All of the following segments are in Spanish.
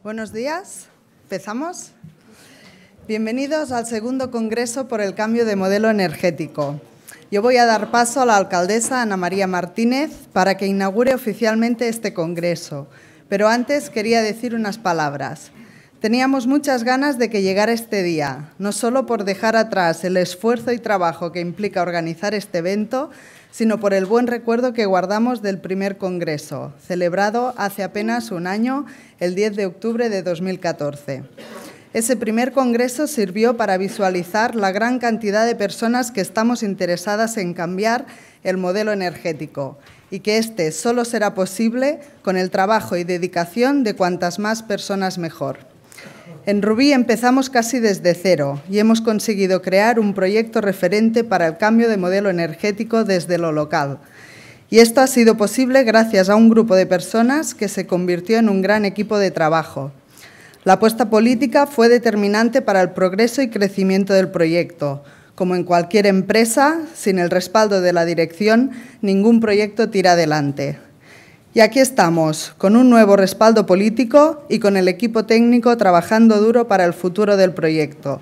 Buenos días. ¿Empezamos? Bienvenidos al segundo Congreso por el Cambio de Modelo Energético. Yo voy a dar paso a la alcaldesa Ana María Martínez para que inaugure oficialmente este congreso. Pero antes quería decir unas palabras. Teníamos muchas ganas de que llegara este día, no solo por dejar atrás el esfuerzo y trabajo que implica organizar este evento, sino por el buen recuerdo que guardamos del primer congreso, celebrado hace apenas un año, el 10 de octubre de 2014. Ese primer congreso sirvió para visualizar la gran cantidad de personas que estamos interesadas en cambiar el modelo energético y que este solo será posible con el trabajo y dedicación de cuantas más personas mejor. En Rubí empezamos casi desde cero y hemos conseguido crear un proyecto referente para el cambio de modelo energético desde lo local. Y esto ha sido posible gracias a un grupo de personas que se convirtió en un gran equipo de trabajo. La apuesta política fue determinante para el progreso y crecimiento del proyecto. Como en cualquier empresa, sin el respaldo de la dirección, ningún proyecto tira adelante. Y aquí estamos, con un nuevo respaldo político y con el equipo técnico trabajando duro para el futuro del proyecto.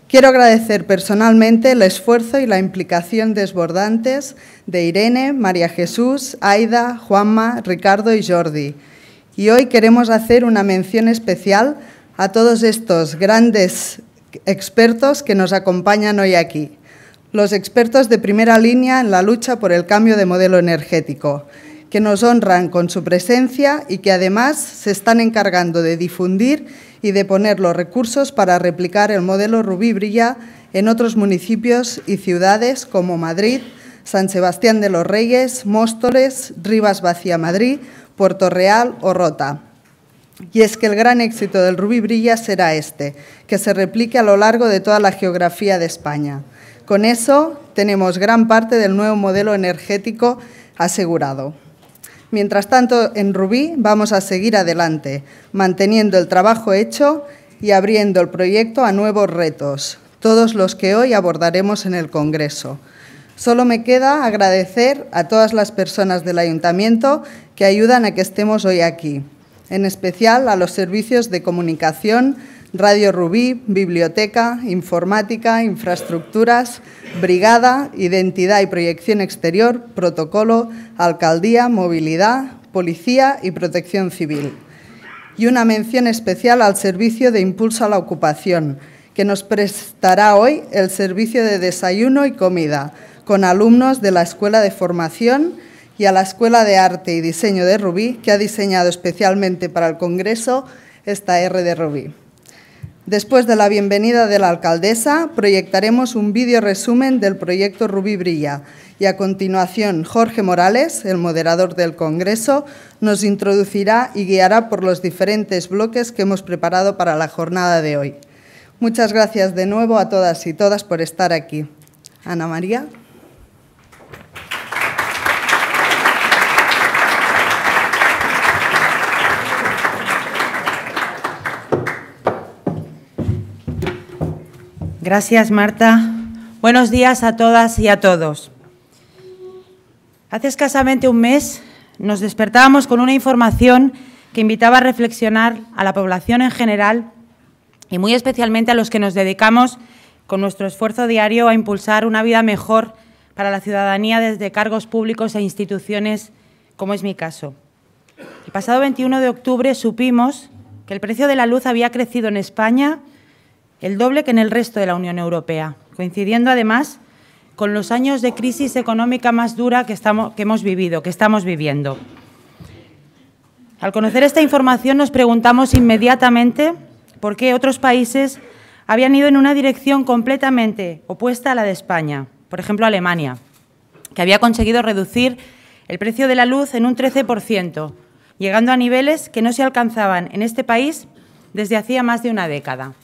Quiero agradecer personalmente el esfuerzo y la implicación desbordantes de Irene, María Jesús, Aida, Juanma, Ricardo y Jordi. Y hoy queremos hacer una mención especial a todos estos grandes expertos que nos acompañan hoy aquí. Los expertos de primera línea en la lucha por el cambio de modelo energético, que nos honran con su presencia y que además se están encargando de difundir y de poner los recursos para replicar el modelo Rubí Brilla en otros municipios y ciudades como Madrid, San Sebastián de los Reyes, Móstoles, Rivas Vacía Madrid, Puerto Real o Rota. Y es que el gran éxito del Rubí Brilla será este, que se replique a lo largo de toda la geografía de España. Con eso tenemos gran parte del nuevo modelo energético asegurado. Mientras tanto, en Rubí vamos a seguir adelante, manteniendo el trabajo hecho y abriendo el proyecto a nuevos retos, todos los que hoy abordaremos en el Congreso. Solo me queda agradecer a todas las personas del Ayuntamiento que ayudan a que estemos hoy aquí, en especial a los servicios de comunicación, Radio Rubí, Biblioteca, Informática, Infraestructuras, Brigada, Identidad y Proyección Exterior, Protocolo, Alcaldía, Movilidad, Policía y Protección Civil. Y una mención especial al Servicio de Impulso a la Ocupación, que nos prestará hoy el servicio de desayuno y comida, con alumnos de la Escuela de Formación y a la Escuela de Arte y Diseño de Rubí, que ha diseñado especialmente para el Congreso esta R de Rubí. Después de la bienvenida de la alcaldesa, proyectaremos un vídeo resumen del proyecto Rubí Brilla y a continuación Jorge Morales, el moderador del Congreso, nos introducirá y guiará por los diferentes bloques que hemos preparado para la jornada de hoy. Muchas gracias de nuevo a todas y todas por estar aquí. Ana María. Gracias, Marta. Buenos días a todas y a todos. Hace escasamente un mes nos despertábamos con una información que invitaba a reflexionar a la población en general y muy especialmente a los que nos dedicamos con nuestro esfuerzo diario a impulsar una vida mejor para la ciudadanía desde cargos públicos e instituciones, como es mi caso. El pasado 21 de octubre supimos que el precio de la luz había crecido en España el doble que en el resto de la Unión Europea, coincidiendo además con los años de crisis económica más dura que estamos viviendo. Al conocer esta información nos preguntamos inmediatamente por qué otros países habían ido en una dirección completamente opuesta a la de España, por ejemplo Alemania, que había conseguido reducir el precio de la luz en un 13%, llegando a niveles que no se alcanzaban en este país desde hacía más de una década.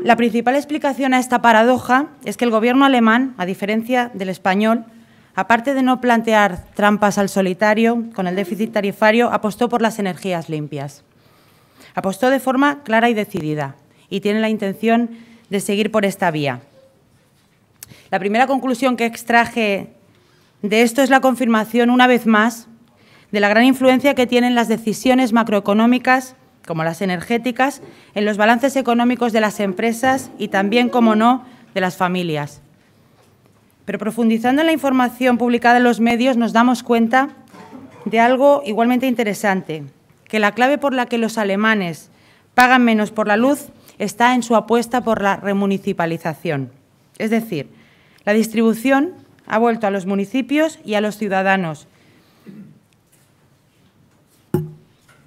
La principal explicación a esta paradoja es que el Gobierno alemán, a diferencia del español, aparte de no plantear trampas al solitario con el déficit tarifario, apostó por las energías limpias. Apostó de forma clara y decidida y tiene la intención de seguir por esta vía. La primera conclusión que extraje de esto es la confirmación, una vez más, de la gran influencia que tienen las decisiones macroeconómicas como las energéticas, en los balances económicos de las empresas y también, como no, de las familias. Pero profundizando en la información publicada en los medios nos damos cuenta de algo igualmente interesante, que la clave por la que los alemanes pagan menos por la luz está en su apuesta por la remunicipalización. Es decir, la distribución ha vuelto a los municipios y a los ciudadanos.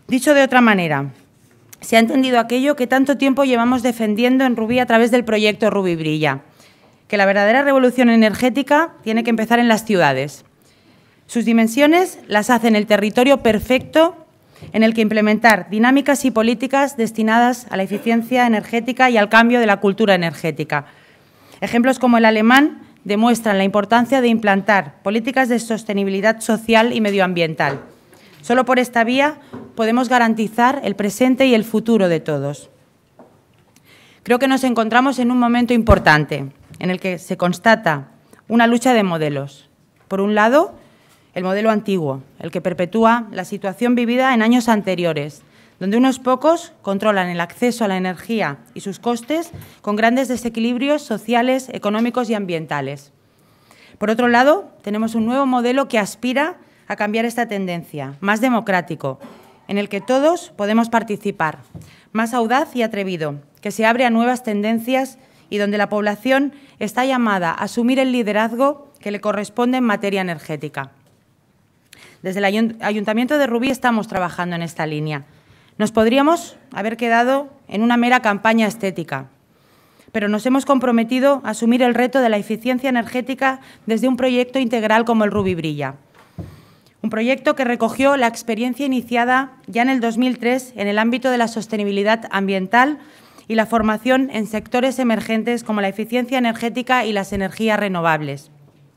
Dicho de otra manera, se ha entendido aquello que tanto tiempo llevamos defendiendo en Rubí a través del proyecto Rubí Brilla, que la verdadera revolución energética tiene que empezar en las ciudades. Sus dimensiones las hacen el territorio perfecto en el que implementar dinámicas y políticas destinadas a la eficiencia energética y al cambio de la cultura energética. Ejemplos como el alemán demuestran la importancia de implantar políticas de sostenibilidad social y medioambiental. Solo por esta vía podemos garantizar el presente y el futuro de todos. Creo que nos encontramos en un momento importante en el que se constata una lucha de modelos. Por un lado, el modelo antiguo, el que perpetúa la situación vivida en años anteriores, donde unos pocos controlan el acceso a la energía y sus costes con grandes desequilibrios sociales, económicos y ambientales. Por otro lado, tenemos un nuevo modelo que aspira a cambiar esta tendencia, más democrático, en el que todos podemos participar, más audaz y atrevido, que se abre a nuevas tendencias y donde la población está llamada a asumir el liderazgo que le corresponde en materia energética. Desde el Ayuntamiento de Rubí estamos trabajando en esta línea. Nos podríamos haber quedado en una mera campaña estética, pero nos hemos comprometido a asumir el reto de la eficiencia energética desde un proyecto integral como el Rubí Brilla. Un proyecto que recogió la experiencia iniciada ya en el 2003 en el ámbito de la sostenibilidad ambiental y la formación en sectores emergentes como la eficiencia energética y las energías renovables,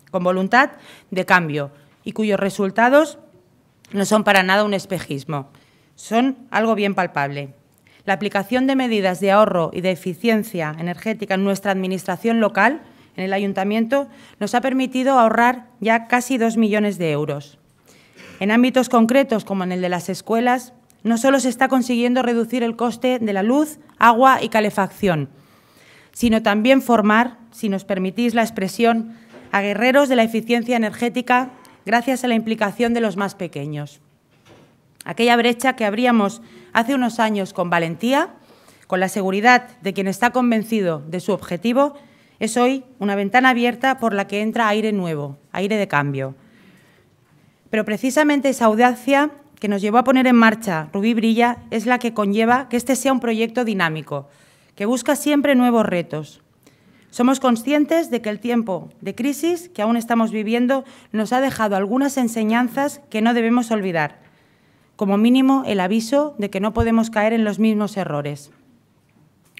con voluntad de cambio y cuyos resultados no son para nada un espejismo, son algo bien palpable. La aplicación de medidas de ahorro y de eficiencia energética en nuestra administración local, en el Ayuntamiento, nos ha permitido ahorrar ya casi 2 millones de euros. En ámbitos concretos, como en el de las escuelas, no solo se está consiguiendo reducir el coste de la luz, agua y calefacción, sino también formar, si nos permitís la expresión, a guerreros de la eficiencia energética gracias a la implicación de los más pequeños. Aquella brecha que abríamos hace unos años con valentía, con la seguridad de quien está convencido de su objetivo, es hoy una ventana abierta por la que entra aire nuevo, aire de cambio. Pero precisamente esa audacia que nos llevó a poner en marcha Rubí Brilla es la que conlleva que este sea un proyecto dinámico, que busca siempre nuevos retos. Somos conscientes de que el tiempo de crisis que aún estamos viviendo nos ha dejado algunas enseñanzas que no debemos olvidar, como mínimo el aviso de que no podemos caer en los mismos errores.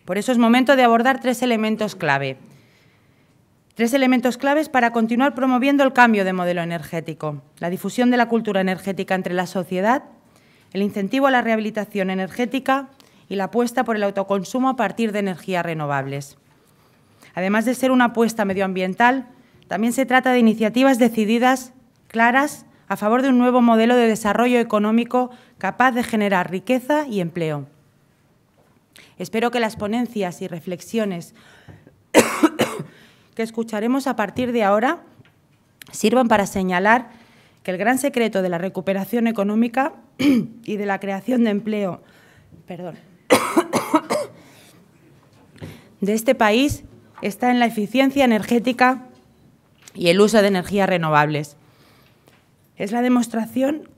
Por eso es momento de abordar 3 elementos clave. 3 elementos claves para continuar promoviendo el cambio de modelo energético: la difusión de la cultura energética entre la sociedad, el incentivo a la rehabilitación energética y la apuesta por el autoconsumo a partir de energías renovables. Además de ser una apuesta medioambiental, también se trata de iniciativas decididas, claras, a favor de un nuevo modelo de desarrollo económico capaz de generar riqueza y empleo. Espero que las ponencias y reflexiones que escucharemos a partir de ahora sirvan para señalar que el gran secreto de la recuperación económica y de la creación de empleo de este país está en la eficiencia energética y el uso de energías renovables. Es la demostración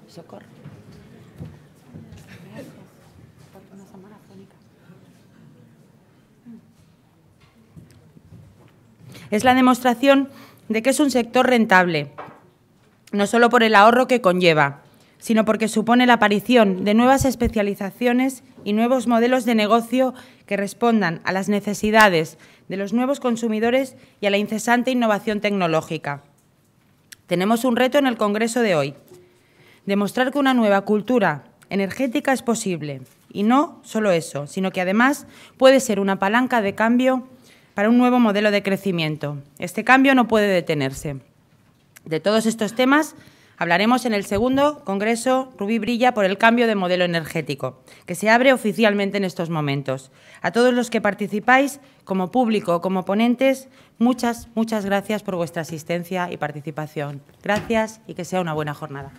socorro. Es la demostración de que es un sector rentable, no solo por el ahorro que conlleva, sino porque supone la aparición de nuevas especializaciones y nuevos modelos de negocio que respondan a las necesidades de los nuevos consumidores y a la incesante innovación tecnológica. Tenemos un reto en el Congreso de hoy: demostrar que una nueva cultura energética es posible, y no solo eso, sino que además puede ser una palanca de cambio para un nuevo modelo de crecimiento. Este cambio no puede detenerse. De todos estos temas Hablaremos en el segundo Congreso Rubí Brilla por el cambio de modelo energético, que se abre oficialmente en estos momentos. A todos los que participáis, como público o como ponentes, muchas gracias por vuestra asistencia y participación. Gracias y que sea una buena jornada.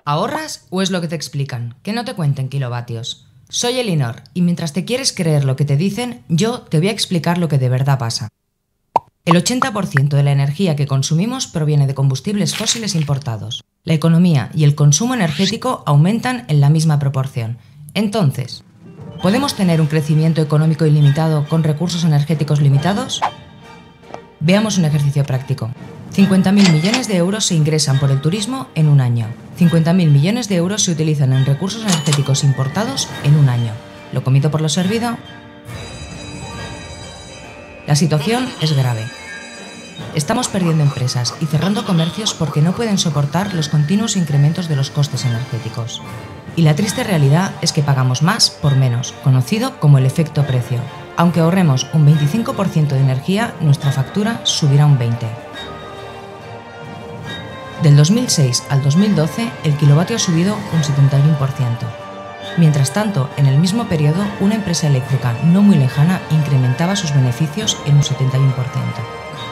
¿Ahorras o es lo que te explican? Que no te cuenten kilovatios. Soy Elinor y mientras te quieres creer lo que te dicen, yo te voy a explicar lo que de verdad pasa. El 80% de la energía que consumimos proviene de combustibles fósiles importados. La economía y el consumo energético aumentan en la misma proporción. Entonces, ¿podemos tener un crecimiento económico ilimitado con recursos energéticos limitados? Veamos un ejercicio práctico. 50.000 millones de euros se ingresan por el turismo en un año. 50.000 millones de euros se utilizan en recursos energéticos importados en un año. ¿Lo comido por lo servido? La situación es grave. Estamos perdiendo empresas y cerrando comercios porque no pueden soportar los continuos incrementos de los costes energéticos. Y la triste realidad es que pagamos más por menos, conocido como el efecto precio. Aunque ahorremos un 25% de energía, nuestra factura subirá un 20%. Del 2006 al 2012, el kilovatio ha subido un 71%. Mientras tanto, en el mismo periodo, una empresa eléctrica no muy lejana incrementaba sus beneficios en un 71%.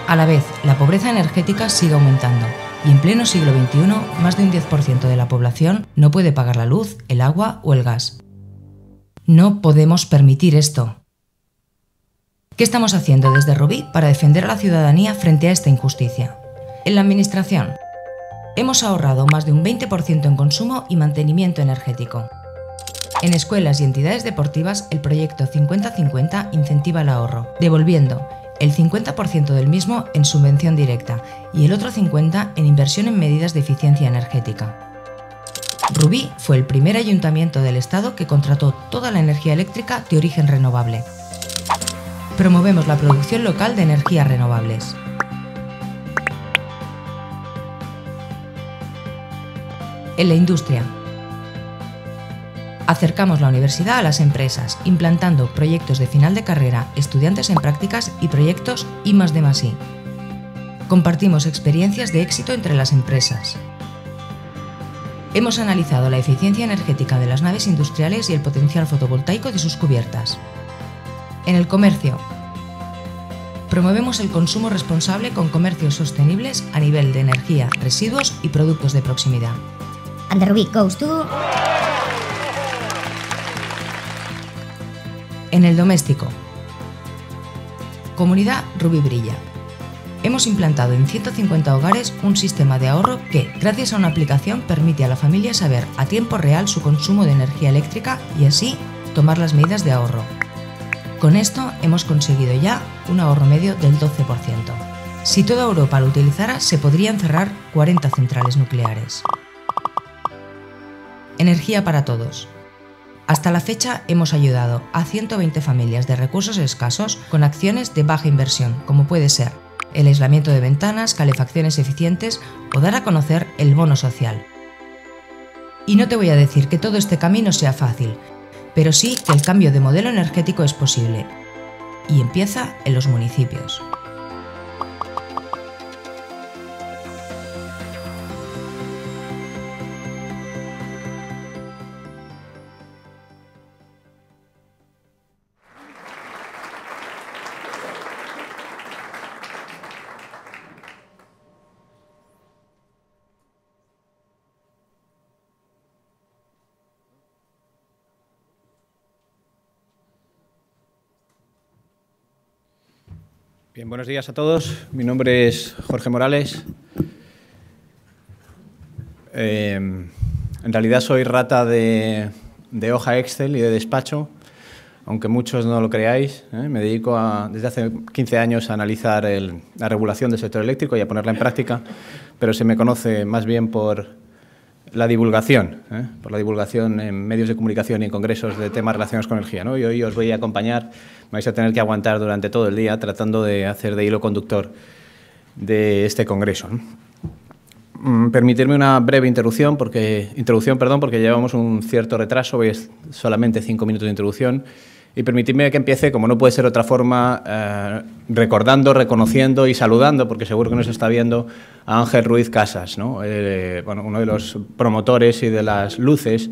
A la vez, la pobreza energética sigue aumentando y en pleno siglo XXI, más de un 10% de la población no puede pagar la luz, el agua o el gas. No podemos permitir esto. ¿Qué estamos haciendo desde Rubí para defender a la ciudadanía frente a esta injusticia? En la Administración, hemos ahorrado más de un 20% en consumo y mantenimiento energético. En escuelas y entidades deportivas, el proyecto 50-50 incentiva el ahorro, devolviendo el 50% del mismo en subvención directa y el otro 50% en inversión en medidas de eficiencia energética. Rubí fue el primer ayuntamiento del Estado que contrató toda la energía eléctrica de origen renovable. Promovemos la producción local de energías renovables. En la industria, acercamos la universidad a las empresas, implantando proyectos de final de carrera, estudiantes en prácticas y proyectos I+D+I. Compartimos experiencias de éxito entre las empresas. Hemos analizado la eficiencia energética de las naves industriales y el potencial fotovoltaico de sus cubiertas. En el comercio, promovemos el consumo responsable con comercios sostenibles a nivel de energía, residuos y productos de proximidad. And the Rubí goes to... En el doméstico, Comunidad Rubí Brilla. Hemos implantado en 150 hogares un sistema de ahorro que, gracias a una aplicación, permite a la familia saber a tiempo real su consumo de energía eléctrica y así tomar las medidas de ahorro. Con esto hemos conseguido ya un ahorro medio del 12%. Si toda Europa lo utilizara, se podrían cerrar 40 centrales nucleares. Energía para todos. Hasta la fecha hemos ayudado a 120 familias de recursos escasos con acciones de baja inversión, como puede ser el aislamiento de ventanas, calefacciones eficientes o dar a conocer el bono social. Y no te voy a decir que todo este camino sea fácil, pero sí que el cambio de modelo energético es posible y empieza en los municipios. Bien, buenos días a todos. Mi nombre es Jorge Morales. En realidad soy rata de hoja Excel y de despacho, aunque muchos no lo creáis. Me dedico desde hace 15 años a analizar la regulación del sector eléctrico y a ponerla en práctica, pero se me conoce más bien por la divulgación, por la divulgación en medios de comunicación y en congresos de temas relacionados con energía, ¿no? Y hoy os voy a acompañar, vais a tener que aguantar durante todo el día tratando de hacer de hilo conductor de este congreso, ¿no? Permitirme una breve introducción, porque llevamos un cierto retraso, hoy es solamente 5 minutos de introducción, y permitidme que empiece, como no puede ser otra forma, recordando, reconociendo y saludando, porque seguro que nos está viendo, a Ángel Ruiz Casas, ¿no? Uno de los promotores y de las luces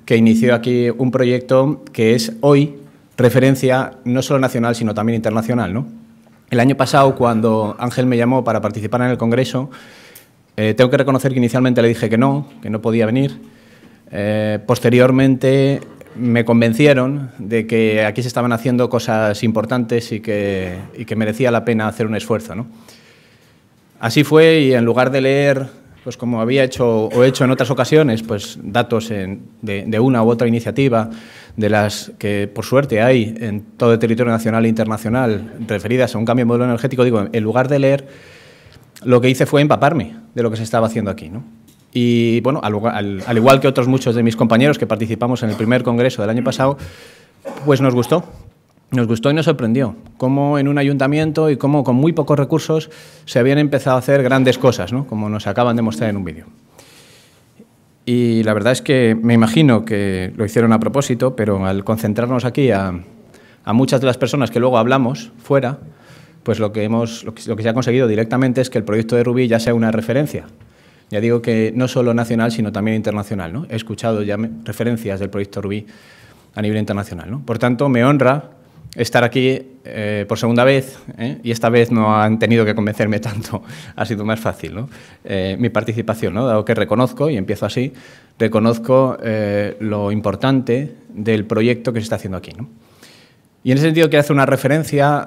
que inició aquí un proyecto que es hoy referencia no solo nacional, sino también internacional, ¿no? El año pasado, cuando Ángel me llamó para participar en el congreso, tengo que reconocer que inicialmente le dije que no podía venir. Posteriormente me convencieron de que aquí se estaban haciendo cosas importantes y que merecía la pena hacer un esfuerzo, ¿no? Así fue, y en lugar de leer, pues como había hecho o hecho en otras ocasiones, pues datos de una u otra iniciativa, de las que por suerte hay en todo el territorio nacional e internacional referidas a un cambio de modelo energético, digo, en lugar de leer, lo que hice fue empaparme de lo que se estaba haciendo aquí, ¿no? Y bueno, al igual que otros muchos de mis compañeros que participamos en el primer congreso del año pasado, pues nos gustó y nos sorprendió cómo en un ayuntamiento y cómo con muy pocos recursos se habían empezado a hacer grandes cosas, ¿no? Como nos acaban de mostrar en un vídeo. Y la verdad es que me imagino que lo hicieron a propósito, pero al concentrarnos aquí a muchas de las personas que luego hablamos fuera, pues lo que se ha conseguido directamente es que el proyecto de Rubí ya sea una referencia. Ya digo que no solo nacional, sino también internacional, ¿no? He escuchado ya referencias del proyecto Rubí a nivel internacional, ¿no? Por tanto, me honra estar aquí por segunda vez, y esta vez no han tenido que convencerme tanto, ha sido más fácil, ¿no? Mi participación, ¿no? Dado que reconozco, y empiezo así, reconozco lo importante del proyecto que se está haciendo aquí, ¿no? Y en ese sentido quiero hacer una referencia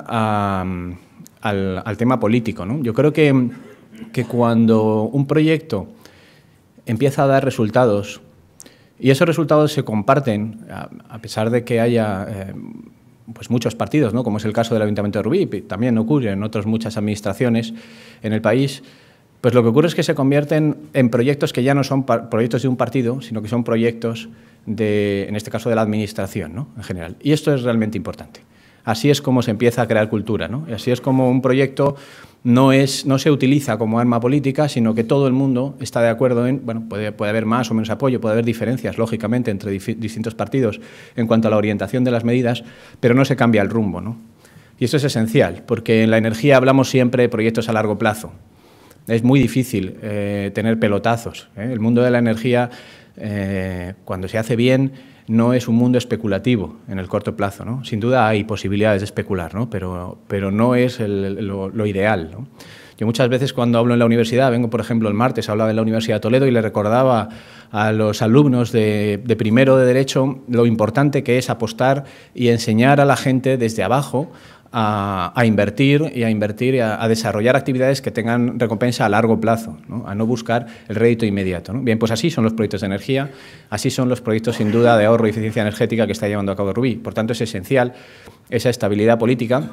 al tema político, ¿no? Yo creo que cuando un proyecto empieza a dar resultados y esos resultados se comparten, a pesar de que haya pues muchos partidos, ¿no? Como es el caso del Ayuntamiento de Rubí, también ocurre en otras muchas administraciones en el país, pues lo que ocurre es que se convierten en proyectos que ya no son proyectos de un partido, sino que son proyectos en este caso de la administración, ¿no? En general. Y esto es realmente importante. Así es como se empieza a crear cultura, ¿no? Y así es como un proyecto no se utiliza como arma política, sino que todo el mundo está de acuerdo en, bueno, puede haber más o menos apoyo, puede haber diferencias, lógicamente, entre distintos partidos en cuanto a la orientación de las medidas, pero no se cambia el rumbo, ¿no? Y esto es esencial, porque en la energía hablamos siempre de proyectos a largo plazo. Es muy difícil tener pelotazos, ¿eh? El mundo de la energía, cuando se hace bien, no es un mundo especulativo en el corto plazo, ¿no? Sin duda hay posibilidades de especular, ¿no? Pero no es lo ideal, ¿no? Yo muchas veces cuando hablo en la universidad, vengo por ejemplo el martes, hablaba en la Universidad de Toledo y le recordaba a los alumnos de primero de Derecho lo importante que es apostar y enseñar a la gente desde abajo a invertir y a desarrollar actividades que tengan recompensa a largo plazo, ¿no? A no buscar el rédito inmediato, ¿no? Bien, pues así son los proyectos de energía, así son los proyectos sin duda de ahorro y eficiencia energética que está llevando a cabo Rubí. Por tanto, es esencial esa estabilidad política,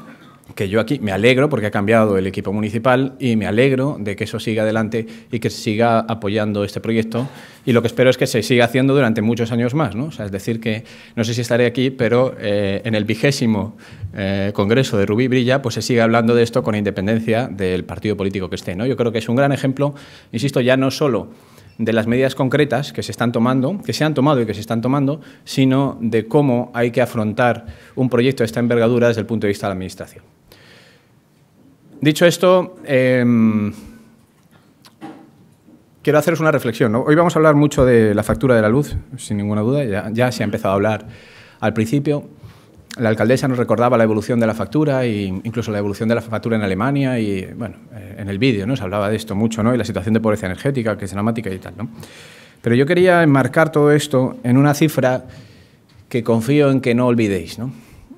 que yo aquí me alegro porque ha cambiado el equipo municipal y me alegro de que eso siga adelante y que se siga apoyando este proyecto, y lo que espero es que se siga haciendo durante muchos años más, ¿no? O sea, es decir, que no sé si estaré aquí, pero en el 20º Congreso de Rubí Brilla, pues se sigue hablando de esto con independencia del partido político que esté, ¿no? Yo creo que es un gran ejemplo, insisto, ya no solo de las medidas concretas que se están tomando, que se han tomado y que se están tomando, sino de cómo hay que afrontar un proyecto de esta envergadura desde el punto de vista de la Administración. Dicho esto, quiero haceros una reflexión, ¿no? Hoy vamos a hablar mucho de la factura de la luz, sin ninguna duda, ya se ha empezado a hablar al principio. La alcaldesa nos recordaba la evolución de la factura e incluso la evolución de la factura en Alemania y, bueno, en el vídeo, ¿no? Se hablaba de esto mucho, ¿no? Y la situación de pobreza energética, que es dramática y tal, ¿no? Pero yo quería enmarcar todo esto en una cifra que confío en que no olvidéis, ¿no?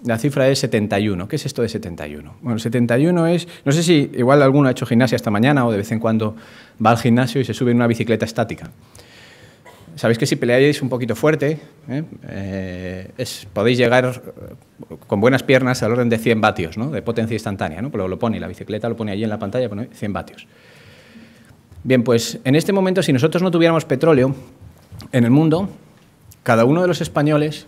La cifra es 71. ¿Qué es esto de 71? Bueno, 71 es... No sé si igual alguno ha hecho gimnasia esta mañana o de vez en cuando va al gimnasio y se sube en una bicicleta estática. Sabéis que si peleáis un poquito fuerte, podéis llegar con buenas piernas al orden de 100 vatios, ¿no? De potencia instantánea, ¿no? Pero lo pone, la bicicleta lo pone allí en la pantalla, pone 100 vatios. Bien, pues en este momento, si nosotros no tuviéramos petróleo, en el mundo, cada uno de los españoles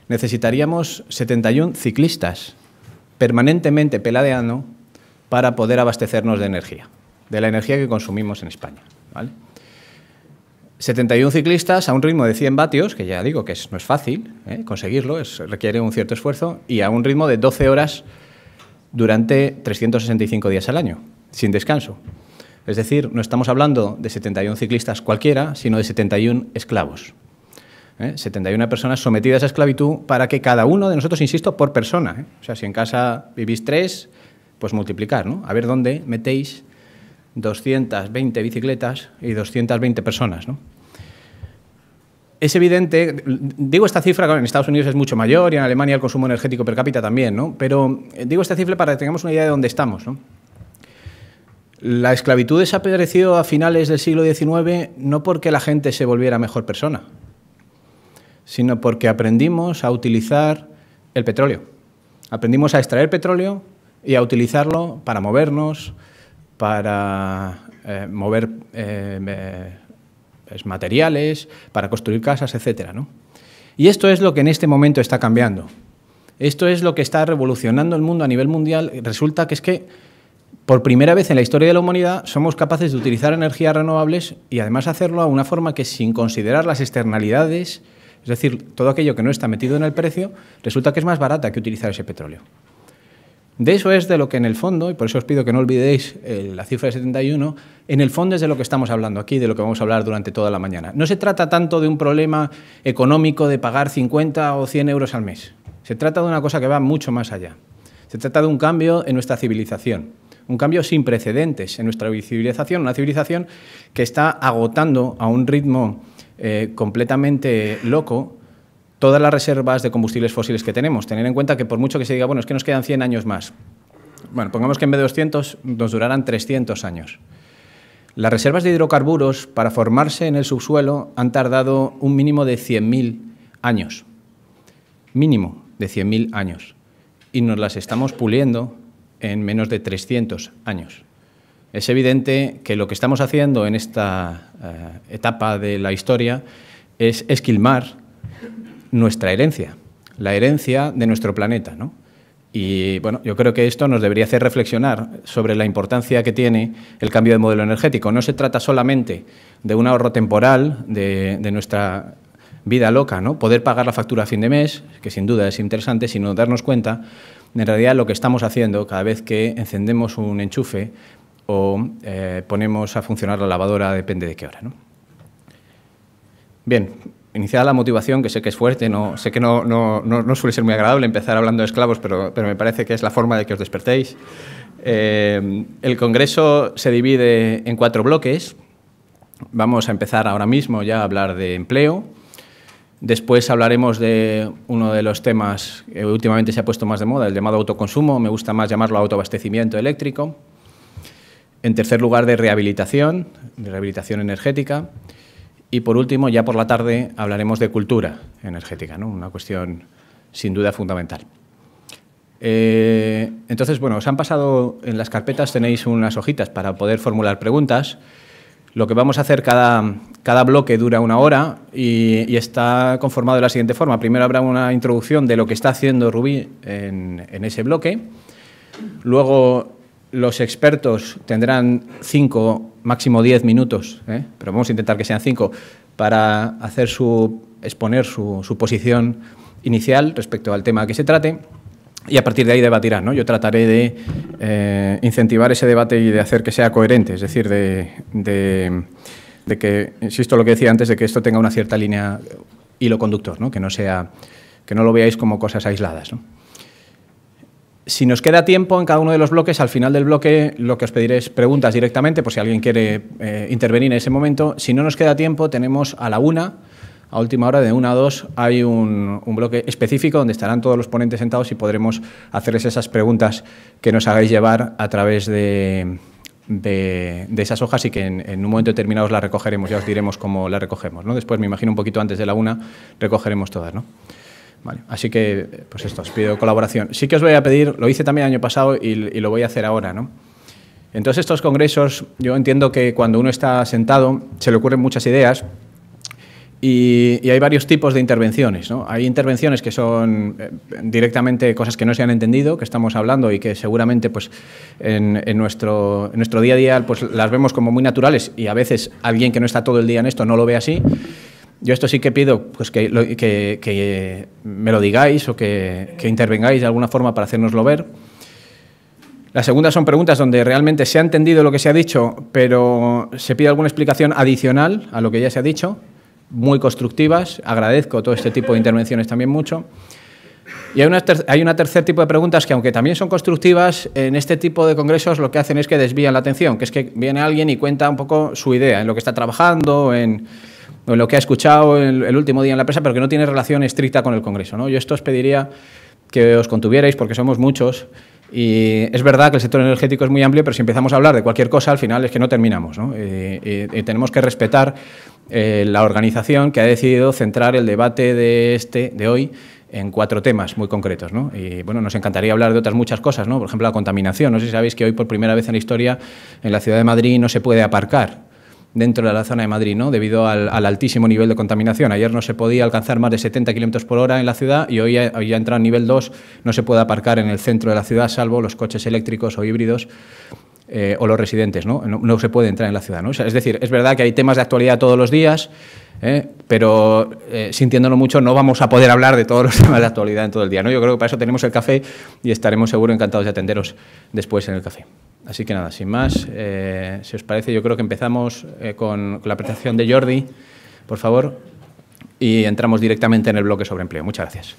necesitaríamos 71 ciclistas permanentemente peladeando para poder abastecernos de energía, de la energía que consumimos en España, ¿vale? 71 ciclistas a un ritmo de 100 vatios, que ya digo que no es fácil conseguirlo, requiere un cierto esfuerzo, y a un ritmo de 12 horas durante 365 días al año, sin descanso. Es decir, no estamos hablando de 71 ciclistas cualquiera, sino de 71 esclavos. 71 personas sometidas a esclavitud para que cada uno de nosotros, insisto, por persona. O sea, si en casa vivís 3, pues multiplicar, ¿no? A ver dónde metéis 220 bicicletas y 220 personas, ¿no? Es evidente, digo esta cifra, en Estados Unidos es mucho mayor y en Alemania el consumo energético per cápita también, ¿no? Pero digo esta cifra para que tengamos una idea de dónde estamos, ¿no? La esclavitud desapareció a finales del siglo XIX no porque la gente se volviera mejor persona, sino porque aprendimos a utilizar el petróleo. Aprendimos a extraer petróleo y a utilizarlo para movernos, para mover materiales, para construir casas, etcétera, ¿no? Y esto es lo que en este momento está cambiando. Esto es lo que está revolucionando el mundo a nivel mundial. Resulta que es que por primera vez en la historia de la humanidad somos capaces de utilizar energías renovables y además hacerlo a una forma que, sin considerar las externalidades, es decir, todo aquello que no está metido en el precio, resulta que es más barata que utilizar ese petróleo. De eso es de lo que en el fondo, y por eso os pido que no olvidéis la cifra de 71, en el fondo es de lo que estamos hablando aquí, de lo que vamos a hablar durante toda la mañana. No se trata tanto de un problema económico de pagar 50 o 100 euros al mes. Se trata de una cosa que va mucho más allá. Se trata de un cambio en nuestra civilización, un cambio sin precedentes en nuestra civilización, una civilización que está agotando a un ritmo completamente loco todas las reservas de combustibles fósiles que tenemos. Tener en cuenta que por mucho que se diga, bueno, es que nos quedan 100 años más. Bueno, pongamos que en vez de 200 nos durarán 300 años. Las reservas de hidrocarburos para formarse en el subsuelo han tardado un mínimo de 100.000 años. Mínimo de 100.000 años. Y nos las estamos puliendo en menos de 300 años. Es evidente que lo que estamos haciendo en esta etapa de la historia es esquilmar nuestra herencia, la herencia de nuestro planeta, ¿no? Y bueno, yo creo que esto nos debería hacer reflexionar sobre la importancia que tiene el cambio de modelo energético. No se trata solamente de un ahorro temporal de nuestra vida loca, ¿no? Poder pagar la factura a fin de mes, que sin duda es interesante, sino darnos cuenta de en realidad lo que estamos haciendo cada vez que encendemos un enchufe o ponemos a funcionar la lavadora, depende de qué hora, ¿no? Bien, iniciada la motivación, que sé que es fuerte, sé que no suele ser muy agradable empezar hablando de esclavos, pero me parece que es la forma de que os despertéis. El Congreso se divide en 4 bloques. Vamos a empezar ahora mismo ya a hablar de empleo. Después hablaremos de uno de los temas que últimamente se ha puesto más de moda, el llamado autoconsumo. Me gusta más llamarlo autoabastecimiento eléctrico. En tercer lugar, de rehabilitación energética. Y por último, ya por la tarde, hablaremos de cultura energética, ¿no? Una cuestión sin duda fundamental. Entonces, bueno, os han pasado en las carpetas, tenéis unas hojitas para poder formular preguntas. Lo que vamos a hacer, cada bloque dura 1 hora y está conformado de la siguiente forma. Primero habrá una introducción de lo que está haciendo Rubí en ese bloque. Luego los expertos tendrán 5, máximo 10 minutos, pero vamos a intentar que sean 5, para exponer su posición inicial respecto al tema que se trate, y a partir de ahí debatirán, ¿no? Yo trataré de incentivar ese debate y de hacer que sea coherente, es decir, de que, insisto lo que decía antes, de que esto tenga una cierta línea, hilo conductor, ¿no? Que no lo veáis como cosas aisladas, ¿no? Si nos queda tiempo en cada uno de los bloques, al final del bloque lo que os pediré es preguntas directamente, por si alguien quiere intervenir en ese momento. Si no nos queda tiempo, tenemos a la 1, a última hora, de 1 a 2, hay un bloque específico donde estarán todos los ponentes sentados y podremos hacerles esas preguntas que nos hagáis llevar a través de esas hojas, y que en un momento determinado las recogeremos, ya os diremos cómo las recogemos, ¿no? Después, me imagino un poquito antes de la 1, recogeremos todas, ¿no? Vale, así que, pues esto, os pido colaboración. Sí que os voy a pedir, lo hice también el año pasado y lo voy a hacer ahora, ¿no? Entonces, estos congresos, yo entiendo que cuando uno está sentado se le ocurren muchas ideas Y hay varios tipos de intervenciones, ¿no? Hay intervenciones que son directamente cosas que no se han entendido, que estamos hablando y que seguramente pues, en nuestro día a día pues, las vemos como muy naturales y a veces alguien que no está todo el día en esto no lo ve así. Yo esto sí que pido pues, que me lo digáis o que intervengáis de alguna forma para hacérnoslo ver. La segunda son preguntas donde realmente se ha entendido lo que se ha dicho, pero se pide alguna explicación adicional a lo que ya se ha dicho, muy constructivas. Agradezco todo este tipo de intervenciones también mucho. Y hay un tercer tipo de preguntas que, aunque también son constructivas, en este tipo de congresos lo que hacen es que desvían la atención, que es que viene alguien y cuenta un poco su idea, en lo que está trabajando, o en lo que ha escuchado el último día en la empresa, pero que no tiene relación estricta con el congreso, ¿no? Yo esto os pediría que os contuvierais, porque somos muchos, y es verdad que el sector energético es muy amplio, pero si empezamos a hablar de cualquier cosa, al final es que no terminamos, ¿no? Y tenemos que respetar la organización que ha decidido centrar el debate de hoy en 4 temas muy concretos, ¿no? Y bueno, nos encantaría hablar de otras muchas cosas, ¿no? Por ejemplo, la contaminación. No sé si sabéis que hoy por primera vez en la historia en la ciudad de Madrid no se puede aparcar dentro de la zona de Madrid, ¿no? Debido al altísimo nivel de contaminación. Ayer no se podía alcanzar más de 70 km por hora en la ciudad y hoy ya entra en nivel 2, no se puede aparcar en el centro de la ciudad, salvo los coches eléctricos o híbridos o los residentes, ¿no? No se puede entrar en la ciudad, ¿no? O sea, es decir, es verdad que hay temas de actualidad todos los días, pero sintiéndolo mucho no vamos a poder hablar de todos los temas de actualidad en todo el día, ¿no? Yo creo que para eso tenemos el café y estaremos seguro encantados de atenderos después en el café. Así que nada, sin más, si os parece, yo creo que empezamos con la presentación de Jordi, por favor, y entramos directamente en el bloque sobre empleo. Muchas gracias.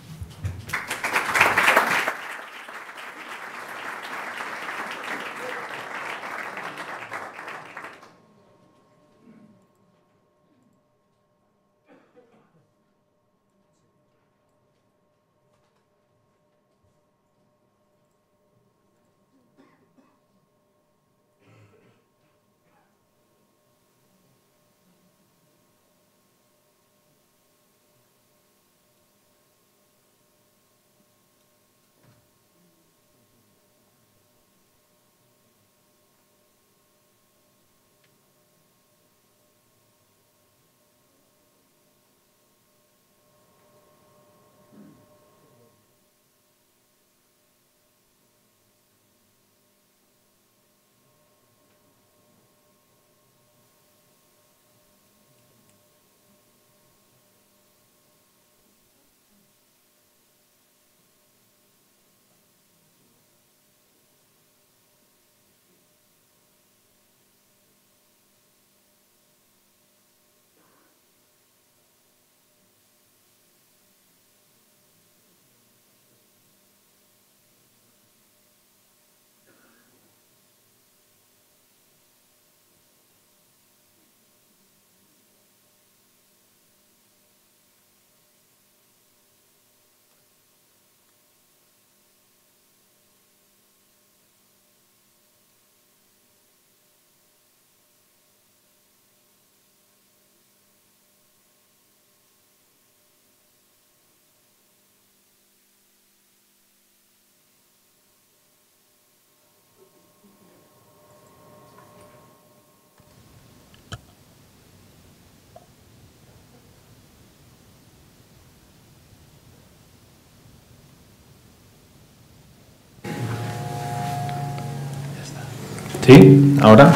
¿Sí? ¿Ahora?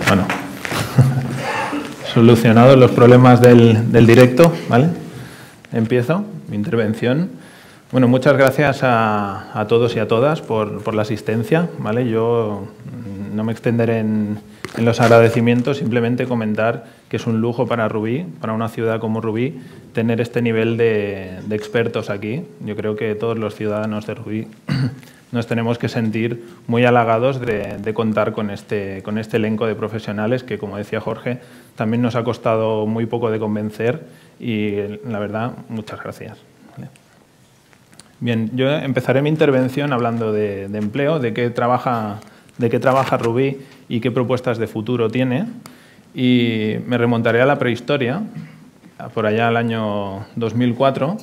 Bueno. Solucionados los problemas del directo, ¿vale? Empiezo mi intervención. Bueno, muchas gracias a todos y a todas por la asistencia, ¿vale? Yo no me extenderé en los agradecimientos, simplemente comentar que es un lujo para Rubí, para una ciudad como Rubí, tener este nivel de expertos aquí. Yo creo que todos los ciudadanos de Rubí nos tenemos que sentir muy halagados de contar con este elenco de profesionales que, como decía Jorge, también nos ha costado muy poco de convencer y, la verdad, muchas gracias. Bien, yo empezaré mi intervención hablando de empleo, de qué trabaja Rubí y qué propuestas de futuro tiene, y me remontaré a la prehistoria, por allá al año 2004,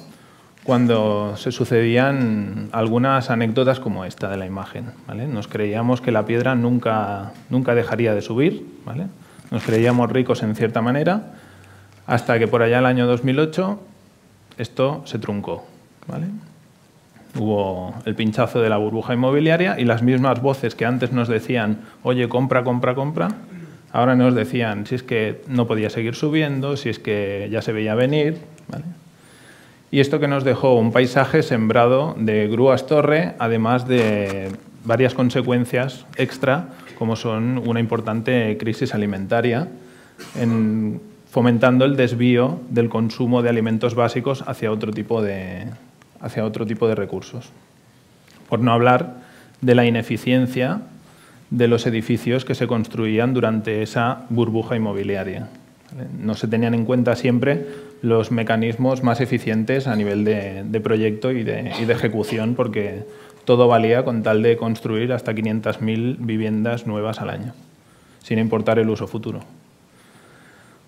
cuando se sucedían algunas anécdotas como esta de la imagen, ¿vale? Nos creíamos que la piedra nunca dejaría de subir, ¿vale? Nos creíamos ricos en cierta manera, hasta que por allá el año 2008 esto se truncó, ¿vale? Hubo el pinchazo de la burbuja inmobiliaria y las mismas voces que antes nos decían, oye, compra, compra, compra, ahora nos decían si es que no podía seguir subiendo, si es que ya se veía venir, ¿vale? Y esto que nos dejó un paisaje sembrado de grúas torre, además de varias consecuencias extra, como son una importante crisis alimentaria, fomentando el desvío del consumo de alimentos básicos hacia otro tipo de recursos. Por no hablar de la ineficiencia de los edificios que se construían durante esa burbuja inmobiliaria. No se tenían en cuenta siempre los mecanismos más eficientes a nivel de proyecto y de ejecución, porque todo valía con tal de construir hasta 500.000 viviendas nuevas al año, sin importar el uso futuro.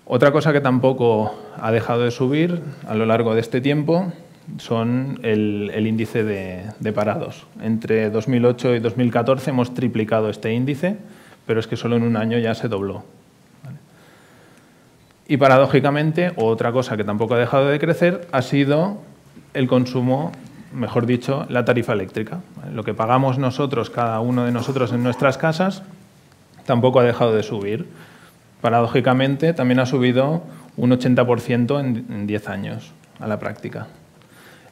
Otra cosa que tampoco ha dejado de subir a lo largo de este tiempo son el índice de parados. Entre 2008 y 2014 hemos triplicado este índice, pero es que solo en un año ya se dobló. Y paradójicamente, otra cosa que tampoco ha dejado de crecer ha sido el consumo, mejor dicho, la tarifa eléctrica. Lo que pagamos nosotros, cada uno de nosotros en nuestras casas, tampoco ha dejado de subir. Paradójicamente, también ha subido un 80% en 10 años a la práctica.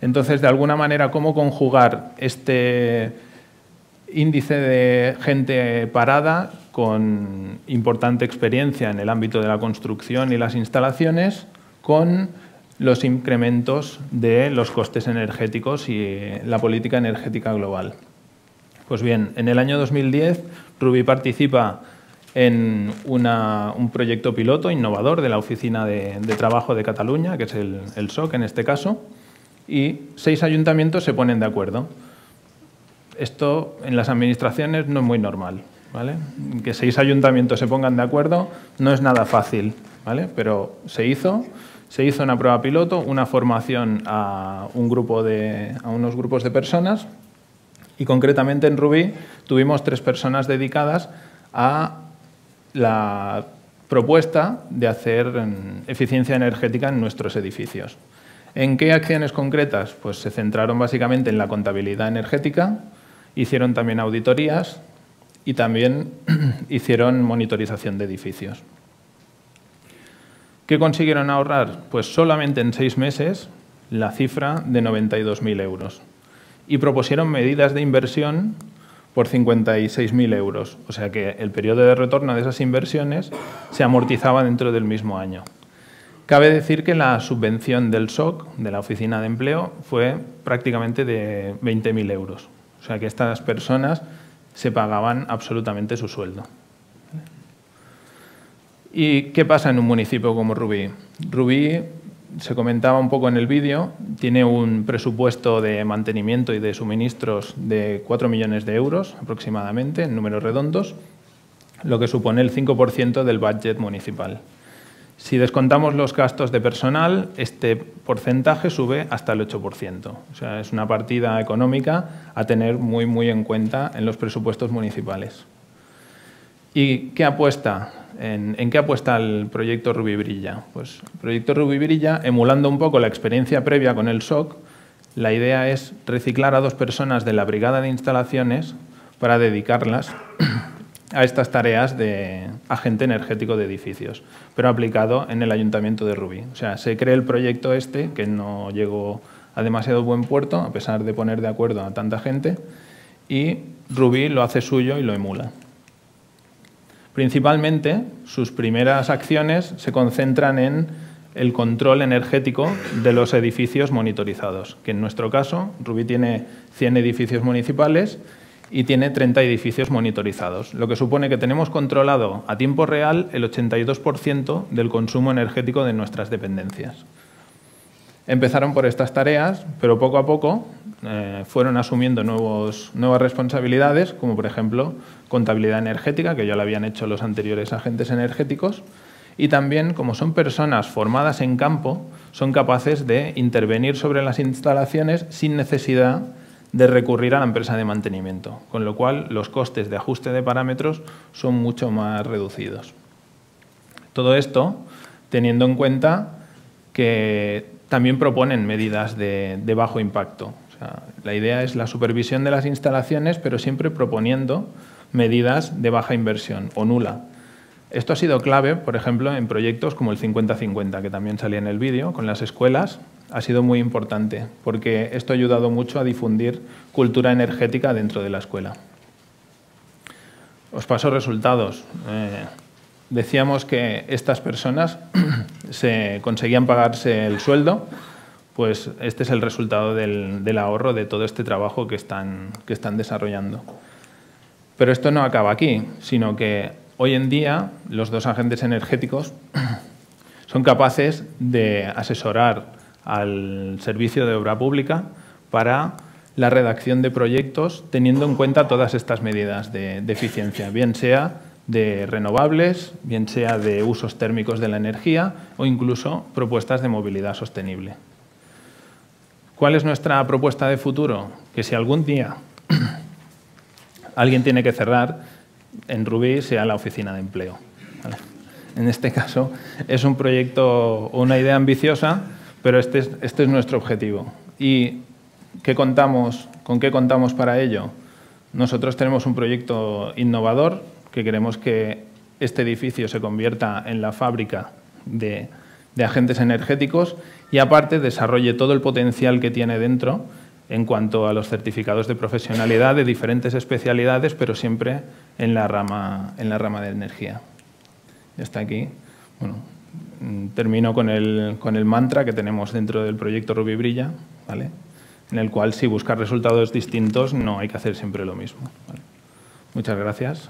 Entonces, de alguna manera, ¿cómo conjugar este índice de gente parada con importante experiencia en el ámbito de la construcción y las instalaciones con los incrementos de los costes energéticos y la política energética global? Pues bien, en el año 2010, Rubí participa en un proyecto piloto innovador de la Oficina de Trabajo de Cataluña, que es el SOC en este caso, y 6 ayuntamientos se ponen de acuerdo. Esto en las administraciones no es muy normal, ¿vale? Que 6 ayuntamientos se pongan de acuerdo no es nada fácil, ¿vale? Pero se hizo una prueba piloto, una formación a unos grupos de personas, y concretamente en Rubí tuvimos 3 personas dedicadas a la propuesta de hacer eficiencia energética en nuestros edificios. ¿En qué acciones concretas? Pues se centraron básicamente en la contabilidad energética, hicieron también auditorías y también hicieron monitorización de edificios. ¿Qué consiguieron ahorrar? Pues solamente en 6 meses la cifra de 92.000 euros. Y propusieron medidas de inversión por 56.000 euros. O sea que el periodo de retorno de esas inversiones se amortizaba dentro del mismo año. Cabe decir que la subvención del SOC, de la Oficina de Empleo, fue prácticamente de 20.000 euros. O sea que estas personas se pagaban absolutamente su sueldo. ¿Y qué pasa en un municipio como Rubí? Rubí, se comentaba un poco en el vídeo, tiene un presupuesto de mantenimiento y de suministros de 4 millones de euros aproximadamente, en números redondos, lo que supone el 5% del budget municipal. Si descontamos los gastos de personal, este porcentaje sube hasta el 8%. O sea, es una partida económica a tener muy en cuenta en los presupuestos municipales. ¿Y qué apuesta? ¿En qué apuesta el proyecto Rubí Brilla? Pues el proyecto Rubí Brilla, emulando un poco la experiencia previa con el SOC, la idea es reciclar a 2 personas de la brigada de instalaciones para dedicarlas a estas tareas de agente energético de edificios, pero aplicado en el Ayuntamiento de Rubí. O sea, se cree el proyecto este, que no llegó a demasiado buen puerto, a pesar de poner de acuerdo a tanta gente, y Rubí lo hace suyo y lo emula. Principalmente, sus primeras acciones se concentran en el control energético de los edificios monitorizados, que en nuestro caso, Rubí tiene 100 edificios municipales y tiene 30 edificios monitorizados, lo que supone que tenemos controlado a tiempo real el 82% del consumo energético de nuestras dependencias. Empezaron por estas tareas, pero poco a poco fueron asumiendo nuevas responsabilidades, como por ejemplo contabilidad energética, que ya lo habían hecho los anteriores agentes energéticos, y también, como son personas formadas en campo, son capaces de intervenir sobre las instalaciones sin necesidad de recurrir a la empresa de mantenimiento, con lo cual los costes de ajuste de parámetros son mucho más reducidos. Todo esto teniendo en cuenta que también proponen medidas de bajo impacto. O sea, la idea es la supervisión de las instalaciones, pero siempre proponiendo medidas de baja inversión o nula. Esto ha sido clave, por ejemplo, en proyectos como el 50-50, que también salía en el vídeo, con las escuelas. Ha sido muy importante, porque esto ha ayudado mucho a difundir cultura energética dentro de la escuela. Os paso resultados. Decíamos que estas personas se conseguían pagarse el sueldo, pues este es el resultado del ahorro de todo este trabajo que están desarrollando. Pero esto no acaba aquí, sino que hoy en día los dos agentes energéticos son capaces de asesorar al servicio de obra pública para la redacción de proyectos teniendo en cuenta todas estas medidas de eficiencia, bien sea de renovables, bien sea de usos térmicos de la energía o incluso propuestas de movilidad sostenible. ¿Cuál es nuestra propuesta de futuro? Que si algún día alguien tiene que cerrar, en Rubí sea la oficina de empleo. ¿Vale? En este caso es un proyecto o una idea ambiciosa, pero este es nuestro objetivo. ¿Y con qué contamos para ello? Nosotros tenemos un proyecto innovador que queremos que este edificio se convierta en la fábrica de agentes energéticos y aparte desarrolle todo el potencial que tiene dentro en cuanto a los certificados de profesionalidad de diferentes especialidades, pero siempre en la rama de energía. Ya está aquí. Bueno, termino con el mantra que tenemos dentro del proyecto Rubí Brilla, ¿vale? En el cual si buscas resultados distintos no hay que hacer siempre lo mismo, ¿vale? Muchas gracias.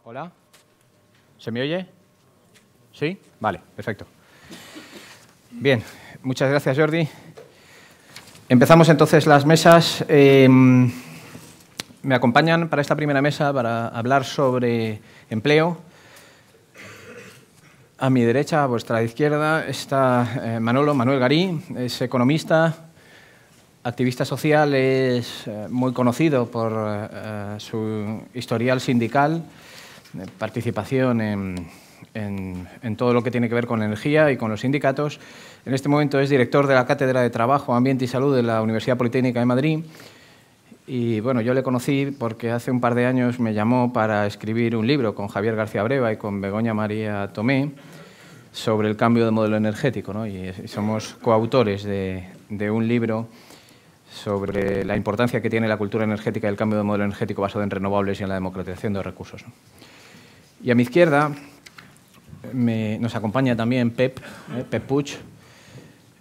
Hola, ¿se me oye? ¿Sí? Vale, perfecto. Bien, muchas gracias, Jordi. Empezamos entonces las mesas. Me acompañan para esta primera mesa para hablar sobre empleo. A mi derecha, a vuestra izquierda, está Manuel Garí, es economista, activista social, es muy conocido por su historial sindical, participación en todo lo que tiene que ver con energía y con los sindicatos. En este momento es director de la Cátedra de Trabajo, Ambiente y Salud de la Universidad Politécnica de Madrid. Y bueno, yo le conocí porque hace un par de años me llamó para escribir un libro con Javier García Breva y con Begoña María Tomé sobre el cambio de modelo energético, ¿no? Y somos coautores de un libro sobre la importancia que tiene la cultura energética y el cambio de modelo energético basado en renovables y en la democratización de recursos, ¿no? Y a mi izquierda nos acompaña también Pep Puig,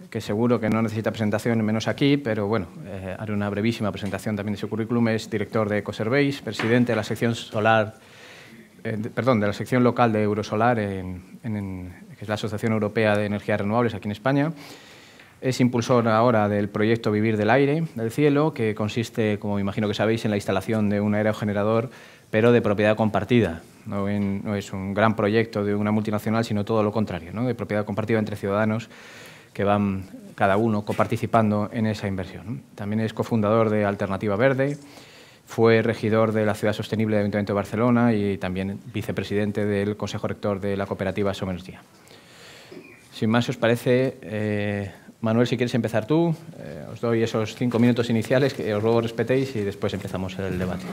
que seguro que no necesita presentación menos aquí, pero bueno, haré una brevísima presentación también de su currículum. Es director de Ecoserveis, presidente de la sección de la sección local de Eurosolar, que es la Asociación Europea de Energías Renovables aquí en España. Es impulsor ahora del proyecto Vivir del Aire, del Cielo, que consiste, como me imagino que sabéis, en la instalación de un aerogenerador, pero de propiedad compartida. No es un gran proyecto de una multinacional, sino todo lo contrario, ¿no? De propiedad compartida entre ciudadanos que van cada uno coparticipando en esa inversión, ¿no? También es cofundador de Alternativa Verde, fue regidor de la Ciudad Sostenible del Ayuntamiento de Barcelona y también vicepresidente del Consejo Rector de la cooperativa Somenergia. Sin más, ¿os parece? Manuel, si quieres empezar tú, os doy esos 5 minutos iniciales que os luego respetéis y después empezamos el debate.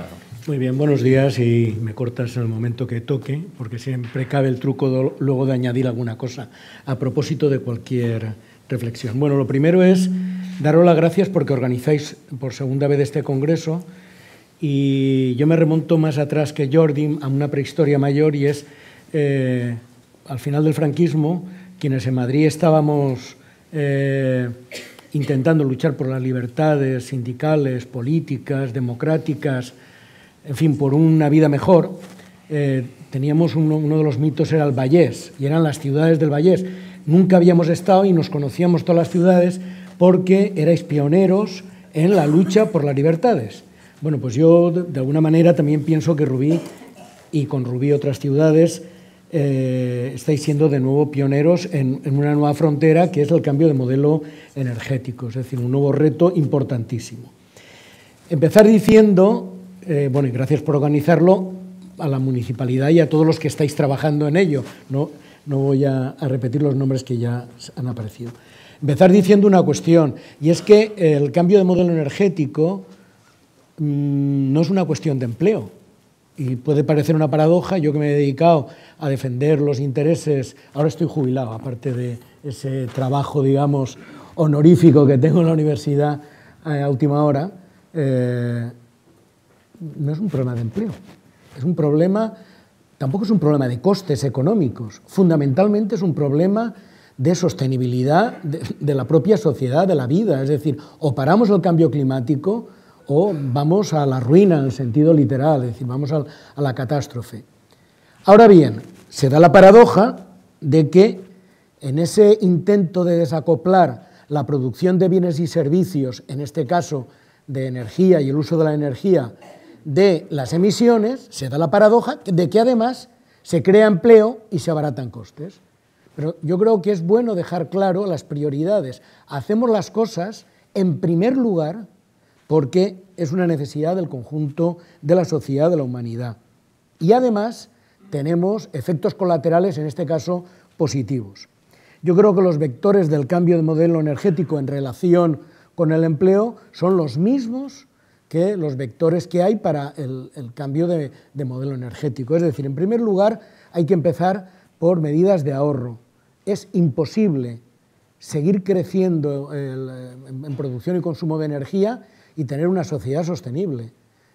Muy bien, buenos días, y me cortas en el momento que toque, porque siempre cabe el truco luego de añadir alguna cosa a propósito de cualquier reflexión. Bueno, lo primero es daros las gracias porque organizáis por segunda vez este congreso, y yo me remonto más atrás que Jordi a una prehistoria mayor, y es al final del franquismo, quienes en Madrid estábamos intentando luchar por las libertades sindicales, políticas, democráticas, en fin, por una vida mejor, teníamos uno de los mitos era el Vallés, y eran las ciudades del Vallés. Nunca habíamos estado y nos conocíamos todas las ciudades porque erais pioneros en la lucha por las libertades. Bueno, pues yo de alguna manera también pienso que Rubí y con Rubí otras ciudades estáis siendo de nuevo pioneros en una nueva frontera que es el cambio de modelo energético, es decir, un nuevo reto importantísimo. Empezar diciendo, bueno, y gracias por organizarlo, a la municipalidad y a todos los que estáis trabajando en ello. No voy a repetir los nombres que ya han aparecido. Empezar diciendo una cuestión, y es que el cambio de modelo energético no es una cuestión de empleo. Y puede parecer una paradoja, yo que me he dedicado a defender los intereses, ahora estoy jubilado, aparte de ese trabajo, digamos, honorífico que tengo en la universidad a última hora, no es un problema de empleo. Es un problema, tampoco es un problema de costes económicos, fundamentalmente es un problema de sostenibilidad de la propia sociedad, de la vida, es decir, o paramos el cambio climático o vamos a la ruina en el sentido literal, es decir, vamos a la catástrofe. Ahora bien, se da la paradoja de que en ese intento de desacoplar la producción de bienes y servicios, en este caso de energía y el uso de la energía, de las emisiones, se da la paradoja de que además se crea empleo y se abaratan costes. Pero yo creo que es bueno dejar claro las prioridades. Hacemos las cosas en primer lugar porque es una necesidad del conjunto de la sociedad, de la humanidad. Y además tenemos efectos colaterales, en este caso positivos. Yo creo que los vectores del cambio de modelo energético en relación con el empleo son los mismos que los vectores que hay para el cambio de modelo energético. Es decir, en primer lugar, hay que empezar por medidas de ahorro. Es imposible seguir creciendo en producción y consumo de energía y tener una sociedad sostenible.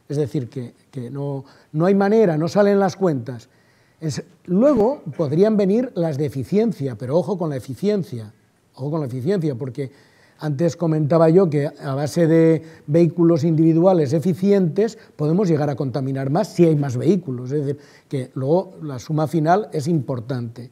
Es decir, que no hay manera, no salen las cuentas. Luego podrían venir las de eficiencia, pero ojo con la eficiencia, porque antes comentaba yo que a base de vehículos individuales eficientes podemos llegar a contaminar más si hay más vehículos, es decir, que luego la suma final es importante.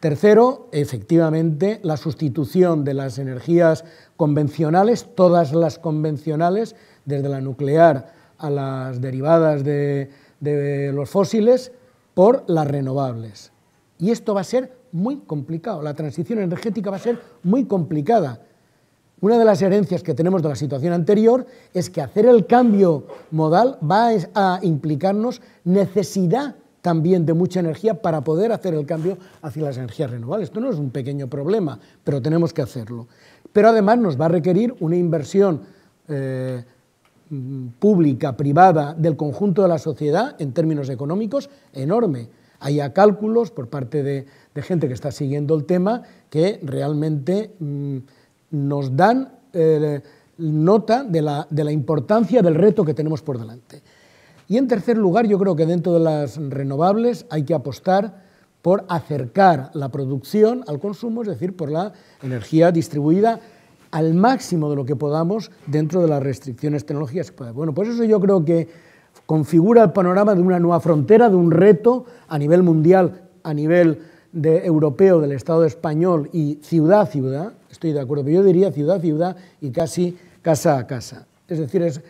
Tercero, efectivamente, la sustitución de las energías convencionales, todas las convencionales, desde la nuclear a las derivadas de los fósiles, por las renovables. Y esto va a ser muy complicado, la transición energética va a ser muy complicada. Una de las herencias que tenemos de la situación anterior es que hacer el cambio modal va a implicarnos necesidad también de mucha energía para poder hacer el cambio hacia las energías renovables. Esto no es un pequeño problema, pero tenemos que hacerlo. Pero además nos va a requerir una inversión pública, privada, del conjunto de la sociedad, en términos económicos, enorme. Hay ya cálculos por parte de gente que está siguiendo el tema que realmente nos dan nota de la importancia del reto que tenemos por delante. Y en tercer lugar, yo creo que dentro de las renovables hay que apostar por acercar la producción al consumo, es decir, por la energía distribuida al máximo de lo que podamos dentro de las restricciones tecnológicas. Bueno, pues eso yo creo que configura el panorama de una nueva frontera, de un reto a nivel mundial, a nivel europeo, del Estado español y ciudad a ciudad, estoy de acuerdo, pero yo diría ciudad a ciudad y casi casa a casa. Es decir,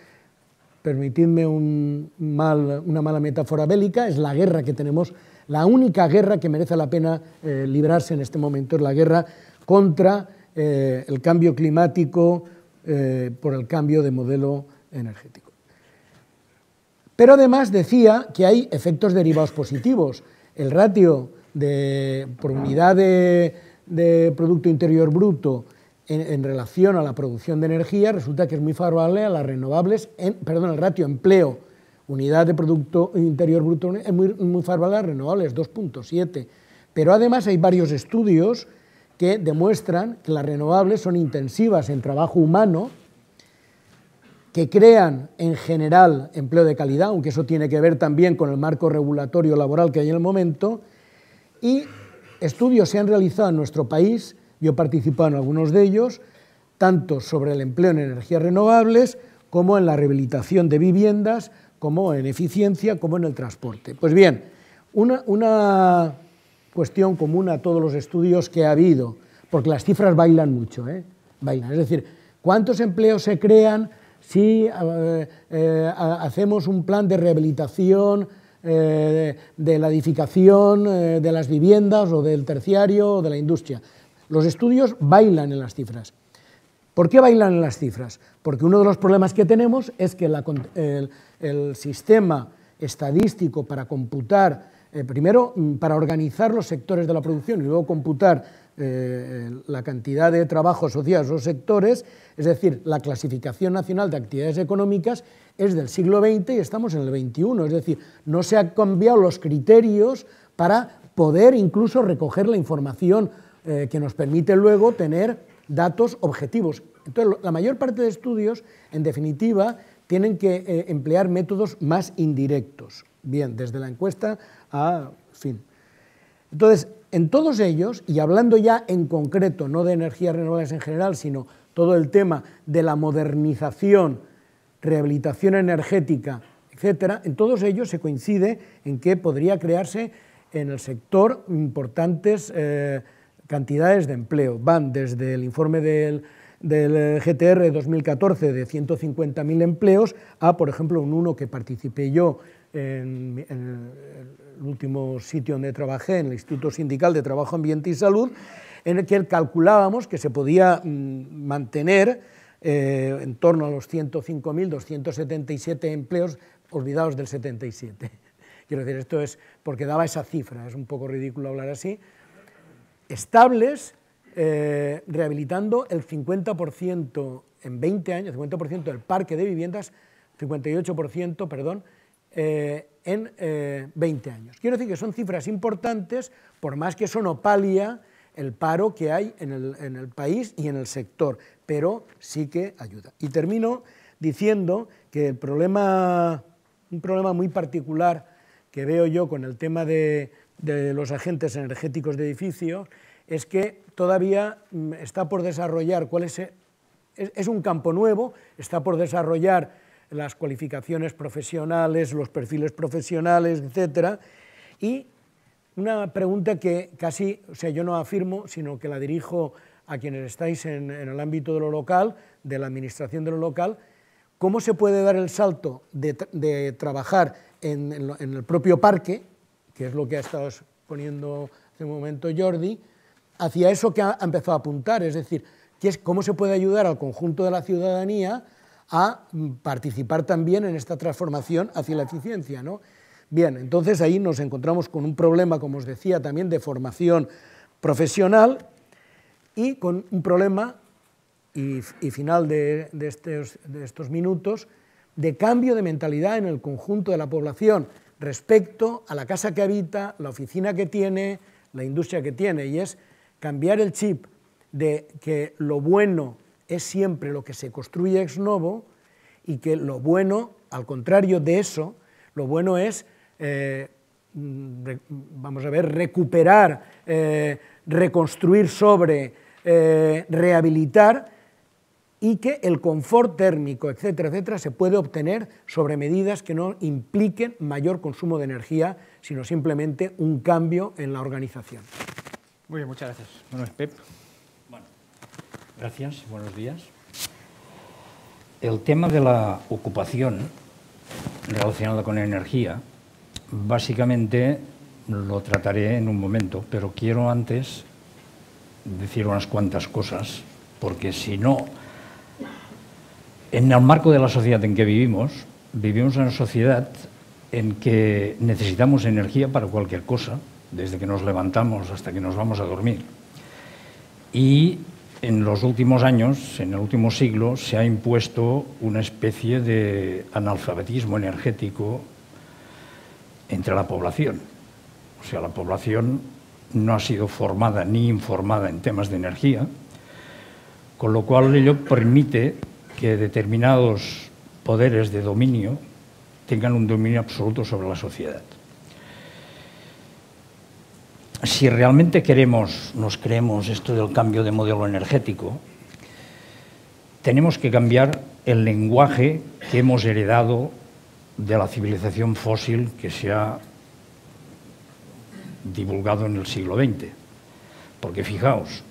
permitidme una mala metáfora bélica, es la guerra que tenemos, la única guerra que merece la pena librarse en este momento, es la guerra contra el cambio climático por el cambio de modelo energético. Pero además decía que hay efectos derivados positivos. El ratio por unidad de Producto Interior Bruto en relación a la producción de energía resulta que es muy favorable a las renovables, el ratio empleo unidad de Producto Interior Bruto es muy favorable a las renovables, 2.7. Pero además hay varios estudios que demuestran que las renovables son intensivas en trabajo humano, que crean en general empleo de calidad, aunque eso tiene que ver también con el marco regulatorio laboral que hay en el momento, y estudios se han realizado en nuestro país, yo he participado en algunos de ellos, tanto sobre el empleo en energías renovables, como en la rehabilitación de viviendas, como en eficiencia, como en el transporte. Pues bien, Una cuestión común a todos los estudios que ha habido, porque las cifras bailan mucho, bailan. Es decir, ¿cuántos empleos se crean si hacemos un plan de rehabilitación de la edificación, de las viviendas o del terciario o de la industria? Los estudios bailan en las cifras. ¿Por qué bailan en las cifras? Porque uno de los problemas que tenemos es que el sistema estadístico para computar, primero para organizar los sectores de la producción y luego computar la cantidad de trabajos asociados a los sectores, es decir, la clasificación nacional de actividades económicas es del siglo XX y estamos en el XXI, es decir, no se han cambiado los criterios para poder incluso recoger la información que nos permite luego tener datos objetivos. Entonces, la mayor parte de estudios, en definitiva, tienen que emplear métodos más indirectos, bien, desde la encuesta a fin. Entonces, en todos ellos, y hablando ya en concreto, no de energías renovables en general, sino todo el tema de la modernización, rehabilitación energética, etcétera, en todos ellos se coincide en que podría crearse en el sector importantes cantidades de empleo. Van desde el informe del GTR 2014 de 150.000 empleos a, por ejemplo, uno que participé yo en el último sitio donde trabajé, en el Instituto Sindical de Trabajo, Ambiente y Salud, en el que calculábamos que se podía mantener en torno a los 105.277 empleos, olvidados del 77. Quiero decir, esto es porque daba esa cifra, es un poco ridículo hablar así, estables, rehabilitando el 50% en 20 años, 50% del parque de viviendas, 58%, perdón, en 20 años. Quiero decir que son cifras importantes, por más que eso no palia el paro que hay en el país y en el sector, pero sí que ayuda. Y termino diciendo que un problema muy particular que veo yo con el tema de los agentes energéticos de edificios es que todavía está por desarrollar es un campo nuevo, está por desarrollar las cualificaciones profesionales, los perfiles profesionales, etcétera, y una pregunta que casi, o sea, yo no afirmo, sino que la dirijo a quienes estáis en el ámbito de lo local, de la administración de lo local: ¿cómo se puede dar el salto de trabajar en el propio parque, que es lo que ha estado exponiendo hace un momento Jordi, hacia eso que ha empezado a apuntar? Es decir, ¿cómo se puede ayudar al conjunto de la ciudadanía a participar también en esta transformación hacia la eficiencia, ¿no? Bien, entonces ahí nos encontramos con un problema, como os decía, también de formación profesional y con un problema, y final de estos minutos, de cambio de mentalidad en el conjunto de la población respecto a la casa que habita, la oficina que tiene, la industria que tiene, y es cambiar el chip de que lo bueno es siempre lo que se construye ex novo y que lo bueno, al contrario de eso, lo bueno es, vamos a ver, recuperar, reconstruir sobre, rehabilitar, y que el confort térmico, etcétera, etcétera, se puede obtener sobre medidas que no impliquen mayor consumo de energía, sino simplemente un cambio en la organización. Muy bien, muchas gracias. Bueno, Pep. Bueno, gracias, buenos días. El tema de la ocupación relacionada con energía, básicamente lo trataré en un momento, pero quiero antes decir unas cuantas cosas, porque si no, en el marco de la sociedad en que vivimos en una sociedad en que necesitamos energía para cualquier cosa, desde que nos levantamos hasta que nos vamos a dormir. Y en los últimos años, en el último siglo, se ha impuesto una especie de analfabetismo energético entre la población. O sea, la población no ha sido formada ni informada en temas de energía, con lo cual ello permite que determinados poderes de dominio tengan un dominio absoluto sobre la sociedad. Si realmente nos creemos esto del cambio de modelo energético, tenemos que cambiar el lenguaje que hemos heredado de la civilización fósil que se ha divulgado en el siglo XX. Porque fijaos,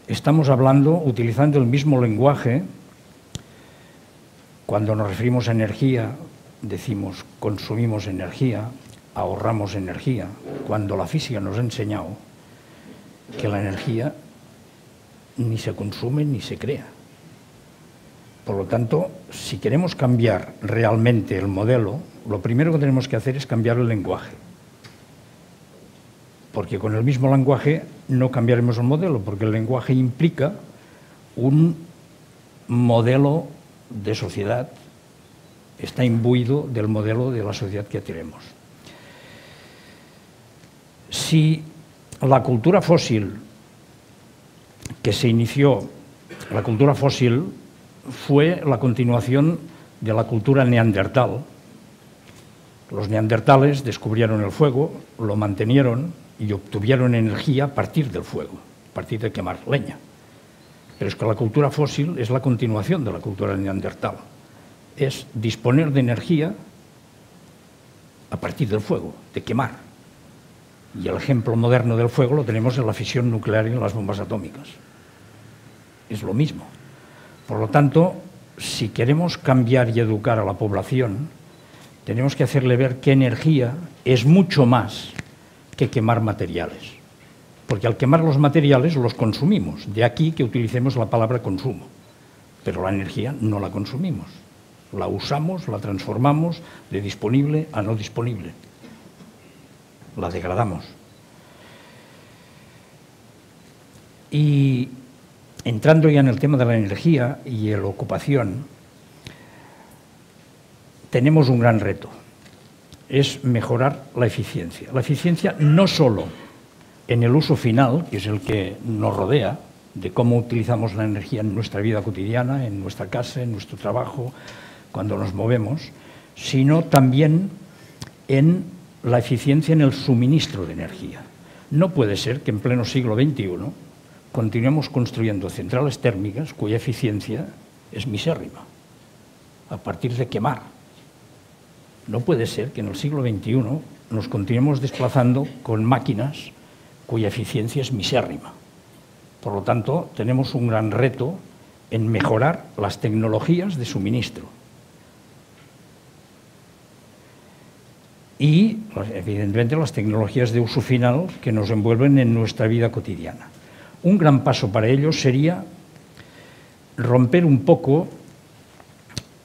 estamos hablando, utilizando el mismo lenguaje, cuando nos referimos a energía, decimos consumimos energía, ahorramos energía, cuando la física nos ha enseñado que la energía ni se consume ni se crea. Por lo tanto, si queremos cambiar realmente el modelo, lo primero que tenemos que hacer es cambiar el lenguaje. Porque con el mismo lenguaje no cambiaremos el modelo, porque el lenguaje implica un modelo de sociedad, está imbuido del modelo de la sociedad que tenemos. Si la cultura fósil que se inició, la cultura fósil fue la continuación de la cultura neandertal. Los neandertales descubrieron el fuego, lo mantenieron y obtuvieron energía a partir del fuego, a partir de quemar leña. Pero es que la cultura fósil es la continuación de la cultura neandertal. Es disponer de energía a partir del fuego, de quemar. Y el ejemplo moderno del fuego lo tenemos en la fisión nuclear y en las bombas atómicas. Es lo mismo. Por lo tanto, si queremos cambiar y educar a la población, tenemos que hacerle ver que energía es mucho más que quemar materiales. Porque al quemar los materiales los consumimos. De aquí que utilicemos la palabra consumo. Pero la energía no la consumimos. La usamos, la transformamos de disponible a no disponible. La degradamos. Y entrando ya en el tema de la energía y la ocupación, tenemos un gran reto. Es mejorar la eficiencia. La eficiencia no solo en el uso final, que es el que nos rodea, de cómo utilizamos la energía en nuestra vida cotidiana, en nuestra casa, en nuestro trabajo, cuando nos movemos, sino también en la eficiencia en el suministro de energía. No puede ser que en pleno siglo XXI continuemos construyendo centrales térmicas cuya eficiencia es misérrima, a partir de quemar. No puede ser que en el siglo XXI nos continuemos desplazando con máquinas cuya eficiencia es misérrima. Por lo tanto, tenemos un gran reto en mejorar las tecnologías de suministro. Y, evidentemente, las tecnologías de uso final que nos envuelven en nuestra vida cotidiana. Un gran paso para ello sería romper un poco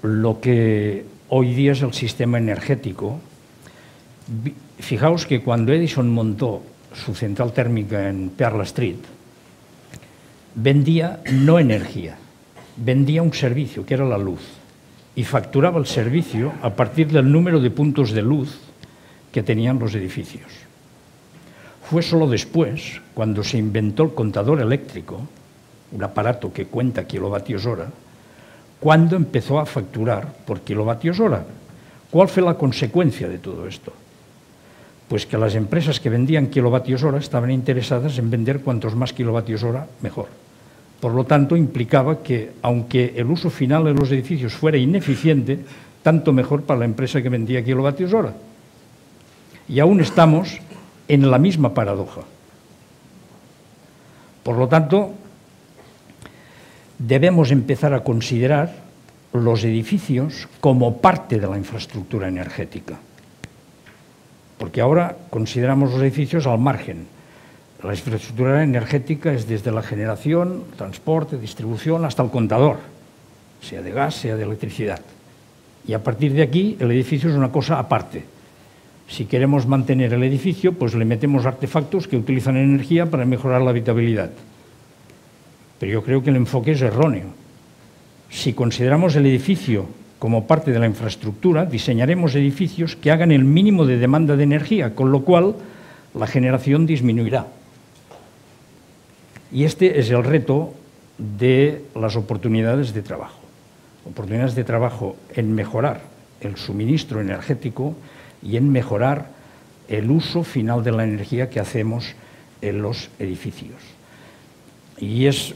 lo que hoy día es el sistema energético. Fijaos que cuando Edison montó su central térmica en Pearl Street, vendía no energía, vendía un servicio, que era la luz, y facturaba el servicio a partir del número de puntos de luz que tenían los edificios. Fue solo después, cuando se inventó el contador eléctrico, un aparato que cuenta kilovatios hora, cuando empezó a facturar por kilovatios hora. ¿Cuál fue la consecuencia de todo esto? Pues que las empresas que vendían kilovatios hora estaban interesadas en vender cuantos más kilovatios hora, mejor. Por lo tanto, implicaba que, aunque el uso final de los edificios fuera ineficiente, tanto mejor para la empresa que vendía kilovatios hora. Y aún estamos en la misma paradoja. Por lo tanto, debemos empezar a considerar los edificios como parte de la infraestructura energética. Porque ahora consideramos los edificios al margen. La infraestructura energética es desde la generación, transporte, distribución, hasta el contador, sea de gas, sea de electricidad. Y a partir de aquí, el edificio es una cosa aparte. Si queremos mantener el edificio, pues le metemos artefactos que utilizan energía para mejorar la habitabilidad. Pero yo creo que el enfoque es erróneo. Si consideramos el edificio como parte de la infraestructura, diseñaremos edificios que hagan el mínimo de demanda de energía, con lo cual la generación disminuirá. Y este es el reto de las oportunidades de trabajo. Oportunidades de trabajo en mejorar el suministro energético y en mejorar el uso final de la energía que hacemos en los edificios. Y es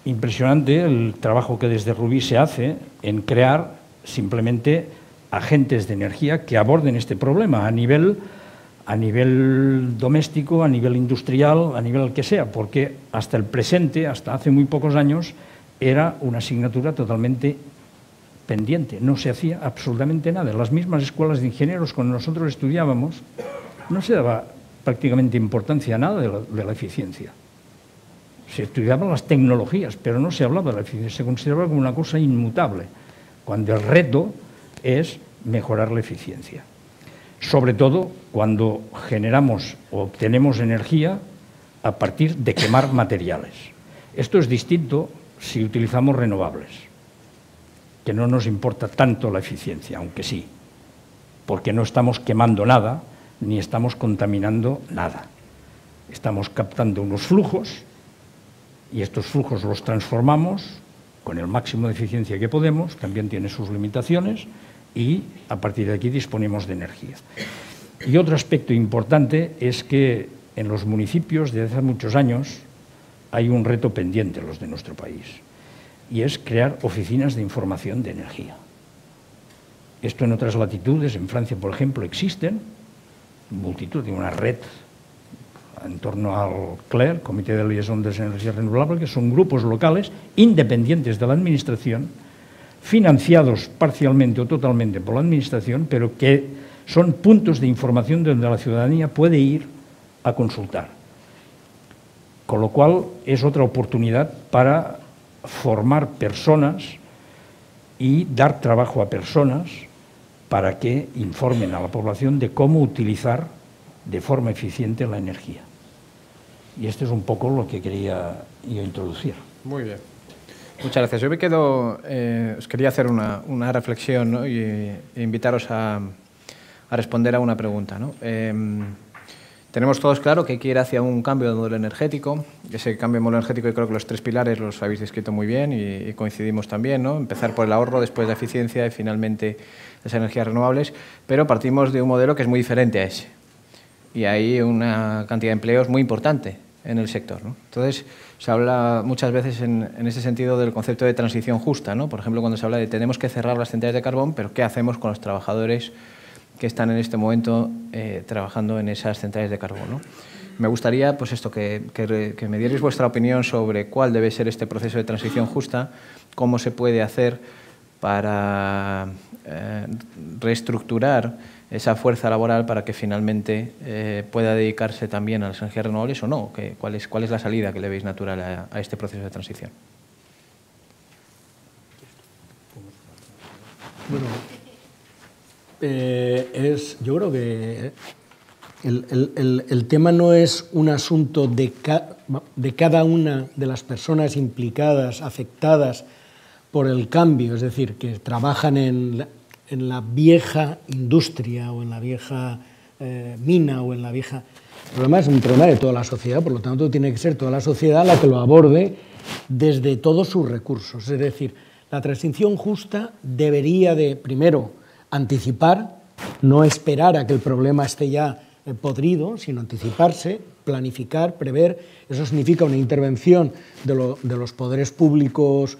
impresionante el trabajo que desde Rubí se hace en crear simplemente agentes de energía que aborden este problema a nivel a nivel doméstico, a nivel industrial, a nivel que sea, porque hasta el presente, hasta hace muy pocos años, era una asignatura totalmente pendiente, no se hacía absolutamente nada. En las mismas escuelas de ingenieros, cuando nosotros estudiábamos, no se daba prácticamente importancia a nada de la eficiencia. Se estudiaban las tecnologías, pero no se hablaba de la eficiencia, se consideraba como una cosa inmutable, cuando el reto es mejorar la eficiencia. Sobre todo cuando generamos o obtenemos energía a partir de quemar materiales. Esto es distinto si utilizamos renovables, que no nos importa tanto la eficiencia, aunque sí, porque no estamos quemando nada, ni estamos contaminando nada. Estamos captando unos flujos y estos flujos los transformamos con el máximo de eficiencia que podemos, también tiene sus limitaciones, y a partir de aquí disponemos de energía. Y otro aspecto importante es que en los municipios desde hace muchos años hay un reto pendiente, los de nuestro país, y es crear oficinas de información de energía. Esto en otras latitudes, en Francia, por ejemplo, existen multitud, de una red en torno al CLER, Comité de Liaison de las Energías Renovables, que son grupos locales independientes de la Administración, financiados parcialmente o totalmente por la Administración, pero que son puntos de información donde la ciudadanía puede ir a consultar. Con lo cual es otra oportunidad para formar personas y dar trabajo a personas para que informen a la población de cómo utilizar de forma eficiente la energía. Y esto es un poco lo que quería yo introducir. Muy bien. Muchas gracias. Yo me quedo, os quería hacer una reflexión, ¿no? e invitaros a responder a una pregunta, ¿no? Tenemos todos claro que hay que ir hacia un cambio de modelo energético. Ese cambio de modelo energético, yo creo que los tres pilares los habéis descrito muy bien y coincidimos también, ¿no? Empezar por el ahorro, después la eficiencia y finalmente las energías renovables, pero partimos de un modelo que es muy diferente a ese. Y hay una cantidad de empleos muy importante en el sector, ¿no? Entonces, se habla muchas veces en ese sentido del concepto de transición justa, ¿no? Por ejemplo, cuando se habla de tenemos que cerrar las centrales de carbón, pero ¿qué hacemos con los trabajadores que están en este momento trabajando en esas centrales de carbón, ¿no? Me gustaría, pues esto, que me dierais vuestra opinión sobre cuál debe ser este proceso de transición justa, cómo se puede hacer para reestructurar esa fuerza laboral para que finalmente pueda dedicarse también a las energías renovables o no. ¿Cuál es la salida que le veis natural a este proceso de transición? Bueno, yo creo que el tema no es un asunto de cada una de las personas implicadas, afectadas por el cambio, es decir, que trabajan en la vieja industria o en la vieja mina o en la vieja... El problema es un problema de toda la sociedad, por lo tanto tiene que ser toda la sociedad la que lo aborde desde todos sus recursos. Es decir, la transición justa debería de, primero, anticipar, no esperar a que el problema esté ya podrido, sino anticiparse, planificar, prever. Eso significa una intervención de los poderes públicos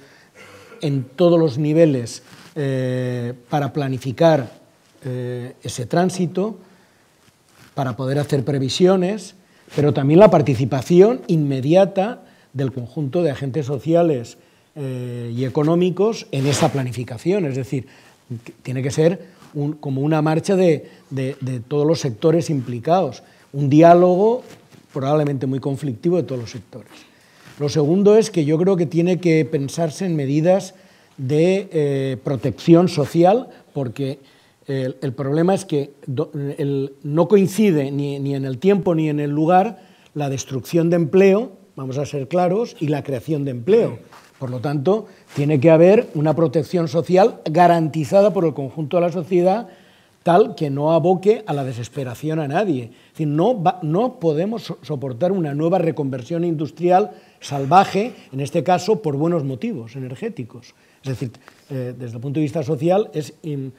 en todos los niveles para planificar ese tránsito, para poder hacer previsiones, pero también la participación inmediata del conjunto de agentes sociales y económicos en esa planificación. Es decir, tiene que ser como una marcha de todos los sectores implicados, un diálogo probablemente muy conflictivo de todos los sectores. Lo segundo es que yo creo que tiene que pensarse en medidas de protección social, porque el problema es que no coincide ni en el tiempo ni en el lugar la destrucción de empleo, vamos a ser claros, y la creación de empleo. Por lo tanto, tiene que haber una protección social garantizada por el conjunto de la sociedad, tal que no aboque a la desesperación a nadie. Es decir, no podemos soportar una nueva reconversión industrial salvaje, en este caso por buenos motivos energéticos. Es decir, desde el punto de vista social, en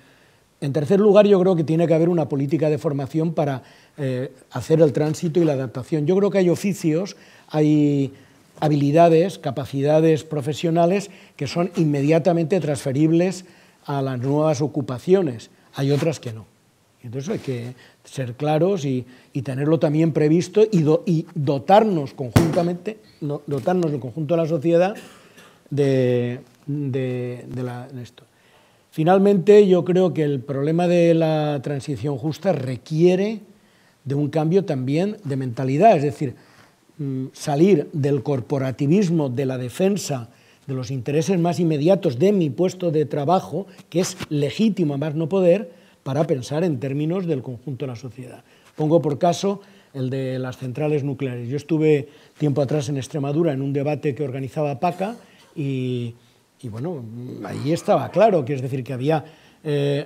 tercer lugar, yo creo que tiene que haber una política de formación para hacer el tránsito y la adaptación. Yo creo que hay oficios, hay habilidades, capacidades profesionales que son inmediatamente transferibles a las nuevas ocupaciones. Hay otras que no. Entonces hay que ser claros y tenerlo también previsto y dotarnos conjuntamente, dotarnos el conjunto de la sociedad de esto. Finalmente, yo creo que el problema de la transición justa requiere de un cambio también de mentalidad, es decir, salir del corporativismo, de la defensa de los intereses más inmediatos de mi puesto de trabajo, que es legítimo a más no poder, para pensar en términos del conjunto de la sociedad. Pongo por caso el de las centrales nucleares. Yo estuve tiempo atrás en Extremadura en un debate que organizaba PACA y bueno, ahí estaba claro, que es decir, que había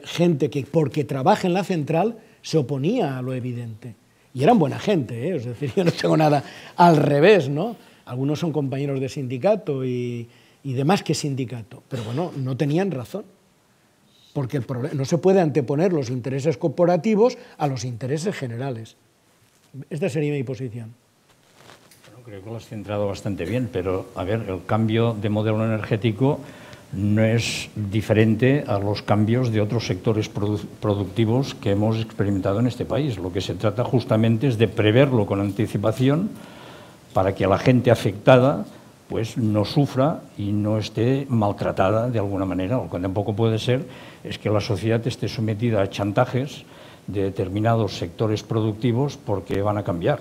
gente que porque trabaja en la central se oponía a lo evidente. Y eran buena gente, es decir, yo no tengo nada al revés, ¿no? Algunos son compañeros de sindicato y demás que sindicato, pero bueno, no tenían razón, porque no se puede anteponer los intereses corporativos a los intereses generales. Esta sería mi posición. Bueno, creo que lo has centrado bastante bien, pero a ver, el cambio de modelo energético no es diferente a los cambios de otros sectores productivos que hemos experimentado en este país. Lo que se trata justamente es de preverlo con anticipación para que la gente afectada pues no sufra y no esté maltratada de alguna manera. Lo que tampoco puede ser es que la sociedad esté sometida a chantajes de determinados sectores productivos porque van a cambiar.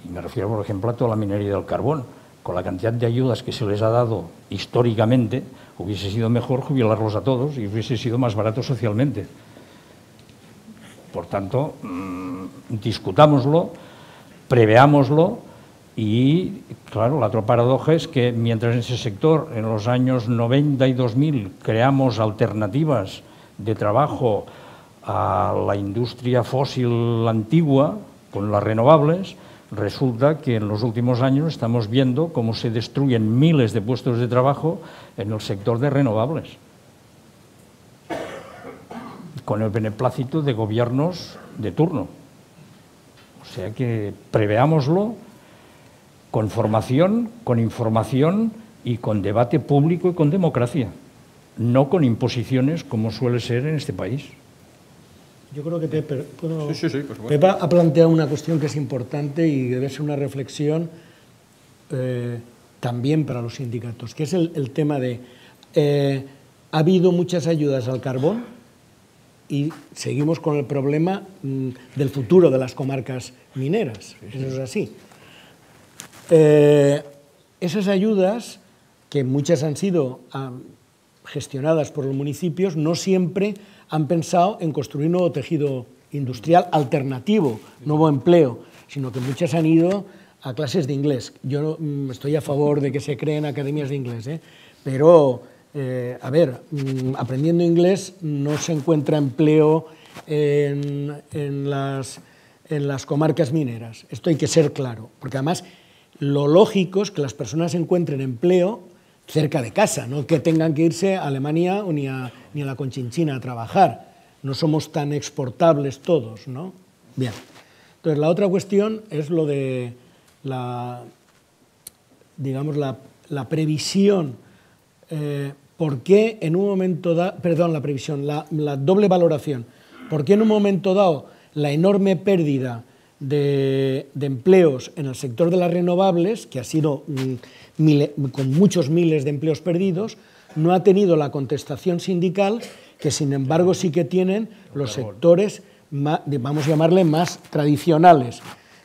Y me refiero, por ejemplo, a toda la minería del carbón. Con la cantidad de ayudas que se les ha dado históricamente, hubiese sido mejor jubilarlos a todos y hubiese sido más barato socialmente. Por tanto, discutámoslo, preveámoslo. Y, claro, la otra paradoja es que mientras en ese sector, en los años 90 y 2000, creamos alternativas de trabajo a la industria fósil antigua, con las renovables, resulta que en los últimos años estamos viendo cómo se destruyen miles de puestos de trabajo en el sector de renovables, con el beneplácito de gobiernos de turno. O sea que preveámoslo con formación, con información y con debate público y con democracia, no con imposiciones como suele ser en este país. Yo creo que Pepa ha planteado una cuestión que es importante y debe ser una reflexión también para los sindicatos, que es el tema de ha habido muchas ayudas al carbón y seguimos con el problema del futuro de las comarcas mineras. Eso es así. Esas ayudas, que muchas han sido gestionadas por los municipios, no siempre han pensado en construir nuevo tejido industrial alternativo, nuevo empleo, sino que muchas han ido a clases de inglés. Yo estoy a favor de que se creen academias de inglés, pero, a ver, aprendiendo inglés no se encuentra empleo en las comarcas mineras. Esto hay que ser claro, porque además lo lógico es que las personas encuentren empleo cerca de casa, no que tengan que irse a Alemania o ni a la Conchinchina a trabajar. No somos tan exportables todos, ¿no? Bien. Entonces, la otra cuestión es lo de la previsión. ¿Por qué en un momento dado, perdón, la previsión, la doble valoración? ¿Por qué en un momento dado la enorme pérdida de empleos en el sector de las renovables, que ha sido con muchos miles de empleos perdidos, no ha tenido la contestación sindical que sin embargo sí que tienen los sectores, vamos a llamarle, más tradicionales?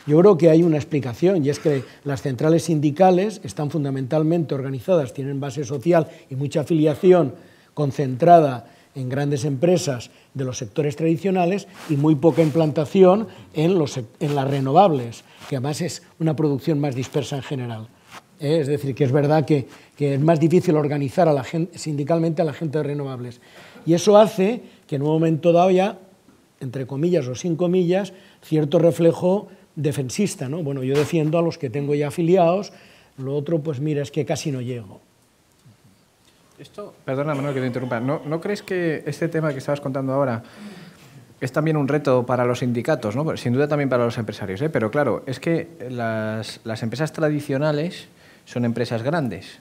Yo creo que hay una explicación, y es que las centrales sindicales están fundamentalmente organizadas, tienen base social y mucha afiliación concentrada en grandes empresas de los sectores tradicionales y muy poca implantación en las renovables, que además es una producción más dispersa en general. Es decir, que es verdad que es más difícil organizar sindicalmente a la gente de renovables. Y eso hace que en un momento dado ya, entre comillas o sin comillas, cierto reflejo defensista, ¿no? Bueno, yo defiendo a los que tengo ya afiliados, lo otro, pues mira, es que casi no llego. Esto, perdona Manuel que te interrumpa, ¿no crees que este tema que estabas contando ahora es también un reto para los sindicatos, ¿no? Sin duda también para los empresarios, pero claro, es que las empresas tradicionales son empresas grandes,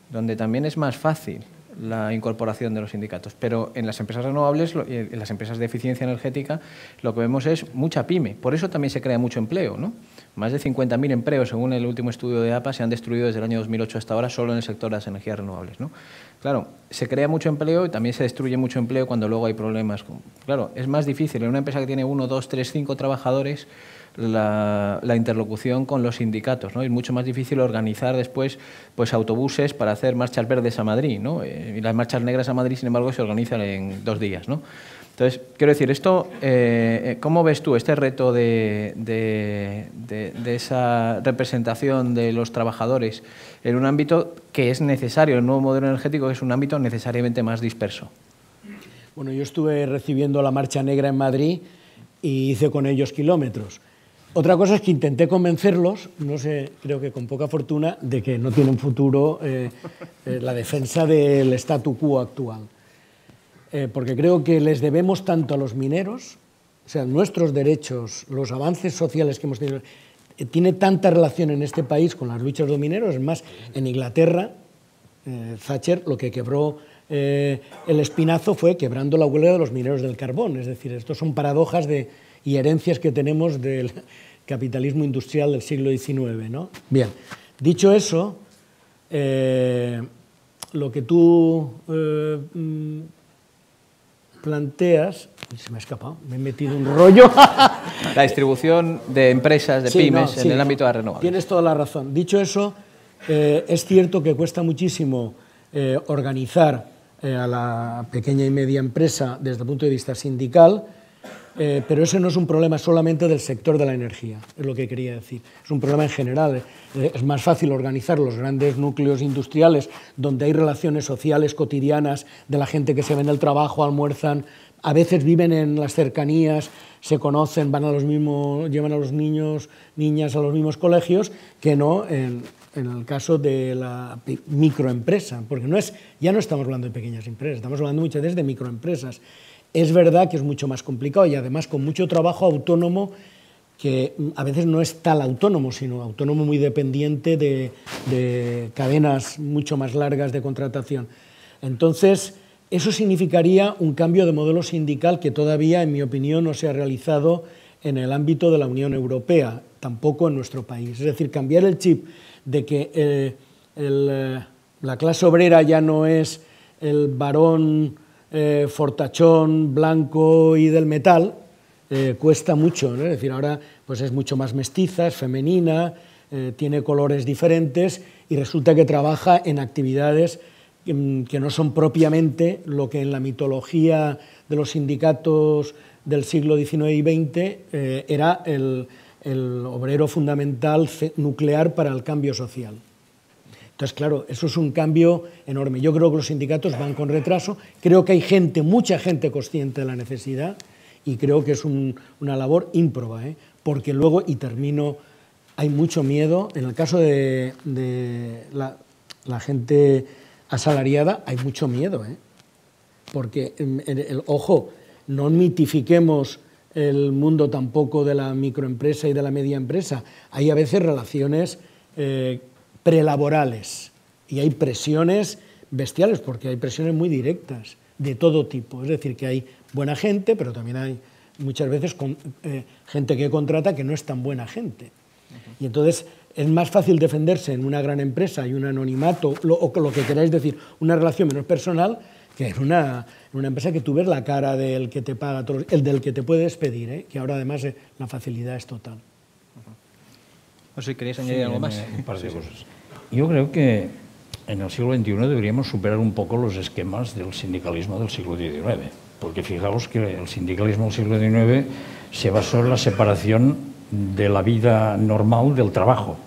donde también es más fácil la incorporación de los sindicatos. Pero en las empresas renovables, en las empresas de eficiencia energética, lo que vemos es mucha pyme. Por eso también se crea mucho empleo, ¿no? Más de 50.000 empleos, según el último estudio de APA, se han destruido desde el año 2008 hasta ahora solo en el sector de las energías renovables, ¿no? Claro, se crea mucho empleo y también se destruye mucho empleo cuando luego hay problemas. Claro, es más difícil en una empresa que tiene 1, 2, 3, 5 trabajadores la interlocución con los sindicatos, ¿no? Es mucho más difícil organizar después pues autobuses para hacer marchas verdes a Madrid, ¿no? Y las marchas negras a Madrid, sin embargo, se organizan en 2 días, ¿no? Entonces, quiero decir, esto, ¿cómo ves tú este reto de esa representación de los trabajadores en un ámbito que es necesario, el nuevo modelo energético es un ámbito necesariamente más disperso? Bueno, yo estuve recibiendo la Marcha Negra en Madrid y hice con ellos kilómetros. Otra cosa es que intenté convencerlos, no sé, creo que con poca fortuna, de que no tienen futuro la defensa del statu quo actual. Porque creo que les debemos tanto a los mineros, o sea, nuestros derechos, los avances sociales que hemos tenido, tiene tanta relación en este país con las luchas de los mineros. Es más, en Inglaterra, Thatcher lo que quebró el espinazo fue quebrando la huelga de los mineros del carbón. Es decir, estos son paradojas y herencias que tenemos del capitalismo industrial del siglo XIX, ¿no? Bien, dicho eso, lo que tú planteas, se me ha escapado, me he metido un rollo. La distribución de empresas, de pymes, en el ámbito de renovables. Tienes toda la razón. Dicho eso, es cierto que cuesta muchísimo organizar a la pequeña y media empresa desde el punto de vista sindical, pero ese no es un problema solamente del sector de la energía, es lo que quería decir. Es un problema en general. Es más fácil organizar los grandes núcleos industriales donde hay relaciones sociales cotidianas de la gente que se ve en el trabajo, almuerzan, a veces viven en las cercanías, se conocen, van a los mismos, llevan a los niños, niñas a los mismos colegios, que no en el caso de la microempresa, porque ya no estamos hablando de pequeñas empresas, estamos hablando muchas veces de microempresas. Es verdad que es mucho más complicado y además con mucho trabajo autónomo, que a veces no es tal autónomo, sino autónomo muy dependiente de cadenas mucho más largas de contratación. Entonces, eso significaría un cambio de modelo sindical que todavía, en mi opinión, no se ha realizado en el ámbito de la Unión Europea, tampoco en nuestro país. Es decir, cambiar el chip de que la clase obrera ya no es el varón fortachón, blanco y del metal, cuesta mucho, ¿no? Es decir, ahora pues es mucho más mestiza, es femenina, tiene colores diferentes y resulta que trabaja en actividades que no son propiamente lo que en la mitología de los sindicatos del siglo XIX y XX era el obrero fundamental nuclear para el cambio social. Entonces, claro, eso es un cambio enorme. Yo creo que los sindicatos van con retraso, creo que hay gente, mucha gente consciente de la necesidad y creo que es una labor ímproba, porque luego, y termino, hay mucho miedo, en el caso de la gente asalariada hay mucho miedo, porque, ojo, no mitifiquemos el mundo tampoco de la microempresa y de la media empresa, hay a veces relaciones prelaborales y hay presiones bestiales, porque hay presiones muy directas de todo tipo, es decir, que hay buena gente, pero también hay muchas veces gente que contrata que no es tan buena gente. Y entonces es más fácil defenderse en una gran empresa y un anonimato, o lo que queráis decir, una relación menos personal, que en una empresa que tú ves la cara del que te paga, el del que te puede despedir, que ahora además la facilidad es total. No sé si queréis añadir algo más. Un par de cosas. Yo creo que en el siglo XXI deberíamos superar un poco los esquemas del sindicalismo del siglo XIX, porque fijaos que el sindicalismo del siglo XIX se basó en la separación de la vida normal del trabajo.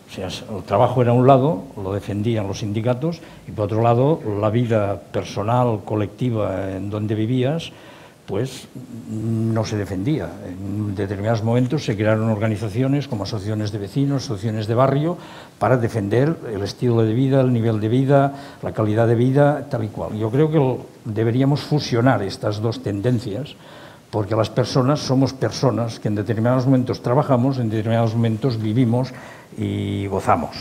O sea, el trabajo era un lado, lo defendían los sindicatos, y por otro lado, la vida personal, colectiva, en donde vivías, pues no se defendía. En determinados momentos se crearon organizaciones como asociaciones de vecinos, asociaciones de barrio, para defender el estilo de vida, el nivel de vida, la calidad de vida, tal y cual. Yo creo que deberíamos fusionar estas dos tendencias, porque las personas somos personas que en determinados momentos trabajamos, en determinados momentos vivimos y gozamos.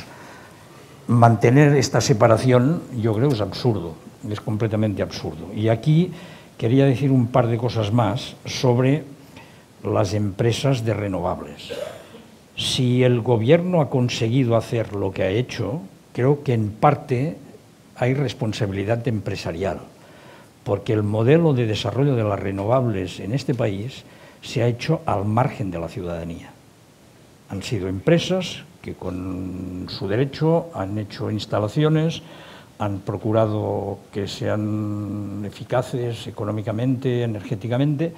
Mantener esta separación yo creo que es absurdo. es completamente absurdo. Y aquí quería decir un par de cosas más sobre las empresas de renovables. Si el Gobierno ha conseguido hacer lo que ha hecho, creo que en parte hay responsabilidad empresarial, porque el modelo de desarrollo de las renovables en este país se ha hecho al margen de la ciudadanía. Han sido empresas que con su derecho han hecho instalaciones, han procurado que sean eficaces económicamente, energéticamente,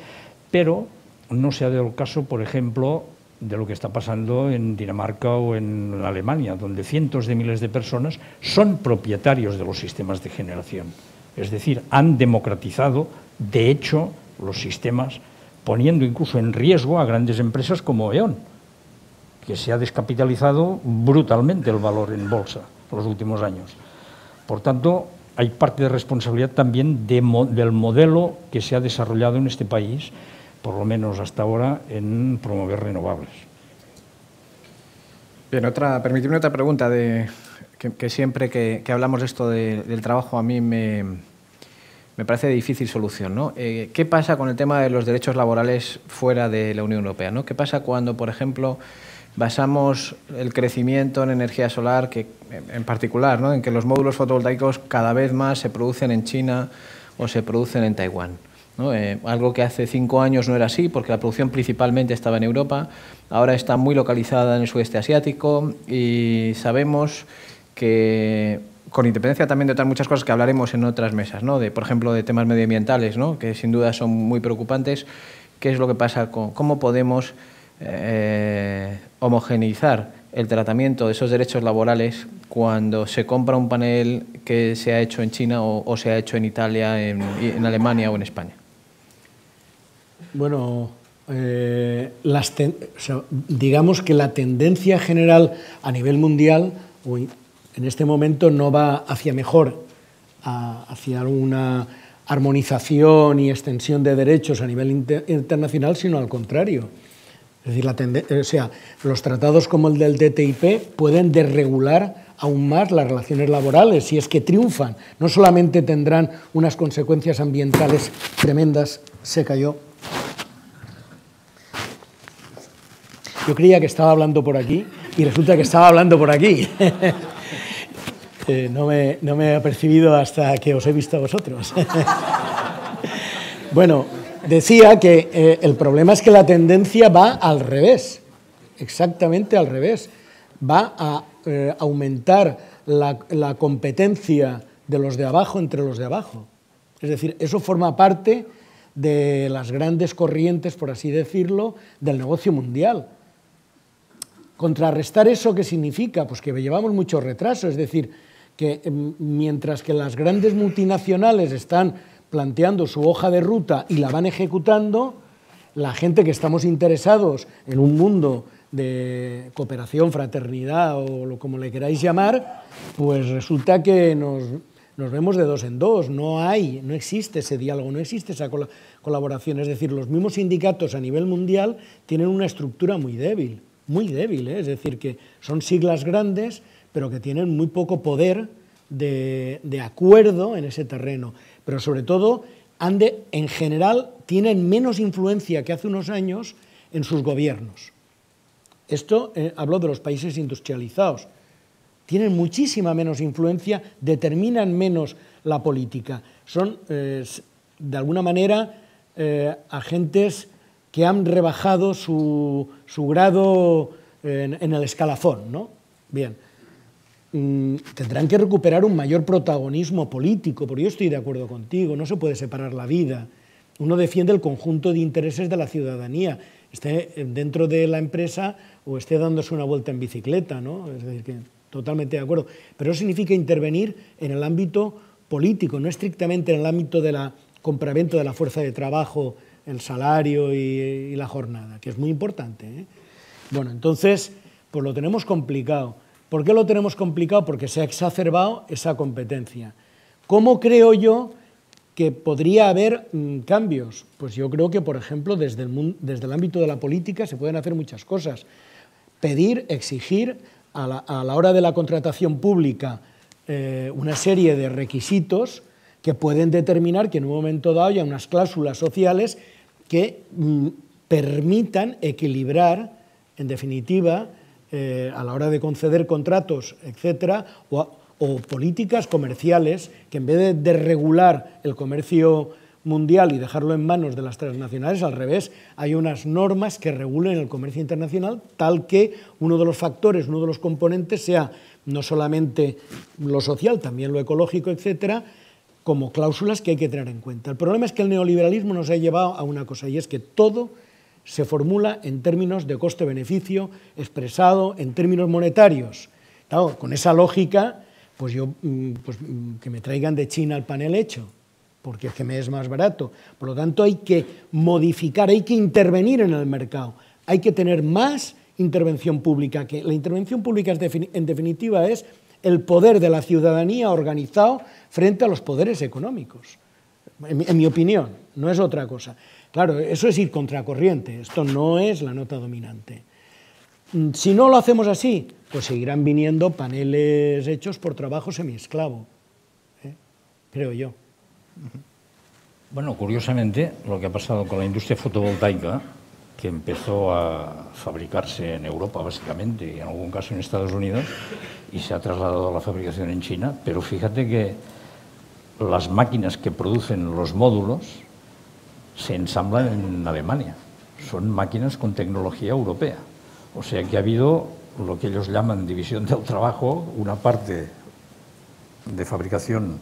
pero no se ha dado el caso, por ejemplo, de lo que está pasando en Dinamarca o en Alemania, donde cientos de miles de personas son propietarios de los sistemas de generación. Es decir, han democratizado, de hecho, los sistemas, poniendo incluso en riesgo a grandes empresas como E.ON, que se ha descapitalizado brutalmente el valor en bolsa en los últimos años. Por tanto, hay parte de responsabilidad también del modelo que se ha desarrollado en este país, por lo menos hasta ahora, en promover renovables. Bien, permitidme otra pregunta, que siempre que hablamos de esto del trabajo a mí me parece de difícil solución, ¿no? ¿Qué pasa con el tema de los derechos laborales fuera de la Unión Europea, ¿no? ¿Qué pasa cuando, por ejemplo, basamos el crecimiento en energía solar, que en particular, ¿no?, en que los módulos fotovoltaicos cada vez más se producen en China o se producen en Taiwán, ¿no? Algo que hace 5 años no era así, porque la producción principalmente estaba en Europa, ahora está muy localizada en el sudeste asiático y sabemos que, con independencia también de otras muchas cosas que hablaremos en otras mesas, ¿no?, por ejemplo, de temas medioambientales, ¿no?, que sin duda son muy preocupantes, ¿qué es lo que pasa cómo podemos homogeneizar el tratamiento de esos derechos laborales cuando se compra un panel que se ha hecho en China o se ha hecho en Italia, en Alemania o en España? Bueno, digamos que la tendencia general a nivel mundial en este momento no va hacia mejor, hacia una armonización y extensión de derechos a nivel internacional, sino al contrario. Es decir, los tratados como el del TTIP pueden desregular aún más las relaciones laborales, si es que triunfan. No solamente tendrán unas consecuencias ambientales tremendas. Se cayó. Yo creía que estaba hablando por aquí y resulta que estaba hablando por aquí. No me he apercibido hasta que os he visto a vosotros. Bueno, decía que el problema es que la tendencia va al revés, exactamente al revés. Va a aumentar la competencia de los de abajo entre los de abajo. Es decir, eso forma parte de las grandes corrientes, por así decirlo, del negocio mundial. Contrarrestar eso, ¿qué significa? Pues que llevamos mucho retraso, es decir, que mientras que las grandes multinacionales están planteando su hoja de ruta y la van ejecutando, la gente que estamos interesados en un mundo de cooperación, fraternidad o como le queráis llamar, pues resulta que nos vemos de dos en dos, no existe ese diálogo, no existe esa colaboración. Es decir, los mismos sindicatos a nivel mundial tienen una estructura muy débil, ¿eh? Es decir, que son siglas grandes, pero que tienen muy poco poder de acuerdo en ese terreno. Pero sobre todo, en general, tienen menos influencia que hace unos años en sus gobiernos. Esto hablo de los países industrializados. Tienen muchísima menos influencia, determinan menos la política. Son, de alguna manera, agentes que han rebajado su grado en el escalafón, ¿no? Bien. Tendrán que recuperar un mayor protagonismo político, porque yo estoy de acuerdo contigo, no se puede separar la vida. Uno defiende el conjunto de intereses de la ciudadanía, esté dentro de la empresa o esté dándose una vuelta en bicicleta, ¿no? Es decir, que totalmente de acuerdo. Pero eso significa intervenir en el ámbito político, no estrictamente en el ámbito de la compraventa de la fuerza de trabajo, el salario y la jornada, que es muy importante, ¿eh? Bueno, entonces, pues lo tenemos complicado. ¿Por qué lo tenemos complicado? Porque se ha exacerbado esa competencia. ¿Cómo creo yo que podría haber cambios? Pues yo creo que, por ejemplo, desde el ámbito de la política se pueden hacer muchas cosas. Pedir, exigir a la hora de la contratación pública una serie de requisitos que pueden determinar que en un momento dado haya unas cláusulas sociales que permitan equilibrar, en definitiva, a la hora de conceder contratos, etcétera, o políticas comerciales que en vez de desregular el comercio mundial y dejarlo en manos de las transnacionales, al revés, hay unas normas que regulen el comercio internacional tal que uno de los factores, uno de los componentes sea no solamente lo social, también lo ecológico, etcétera, como cláusulas que hay que tener en cuenta. El problema es que el neoliberalismo nos ha llevado a una cosa, y es que todo se formula en términos de coste-beneficio, expresado en términos monetarios. Claro, con esa lógica, pues que me traigan de China el panel hecho, porque es que me es más barato. Por lo tanto, hay que modificar, hay que intervenir en el mercado, hay que tener más intervención pública, que la intervención pública en definitiva es el poder de la ciudadanía organizado frente a los poderes económicos, en mi opinión, no es otra cosa. Claro, eso es ir contracorriente, esto no es la nota dominante. Si no lo hacemos así, pues seguirán viniendo paneles hechos por trabajo semiesclavo, creo yo. Bueno, curiosamente, lo que ha pasado con la industria fotovoltaica, que empezó a fabricarse en Europa, básicamente, y en algún caso en Estados Unidos, y se ha trasladado a la fabricación en China, pero fíjate que las máquinas que producen los módulos se ensamblan en Alemania. Son máquinas con tecnología europea. O sea que ha habido lo que ellos llaman división del trabajo, una parte de fabricación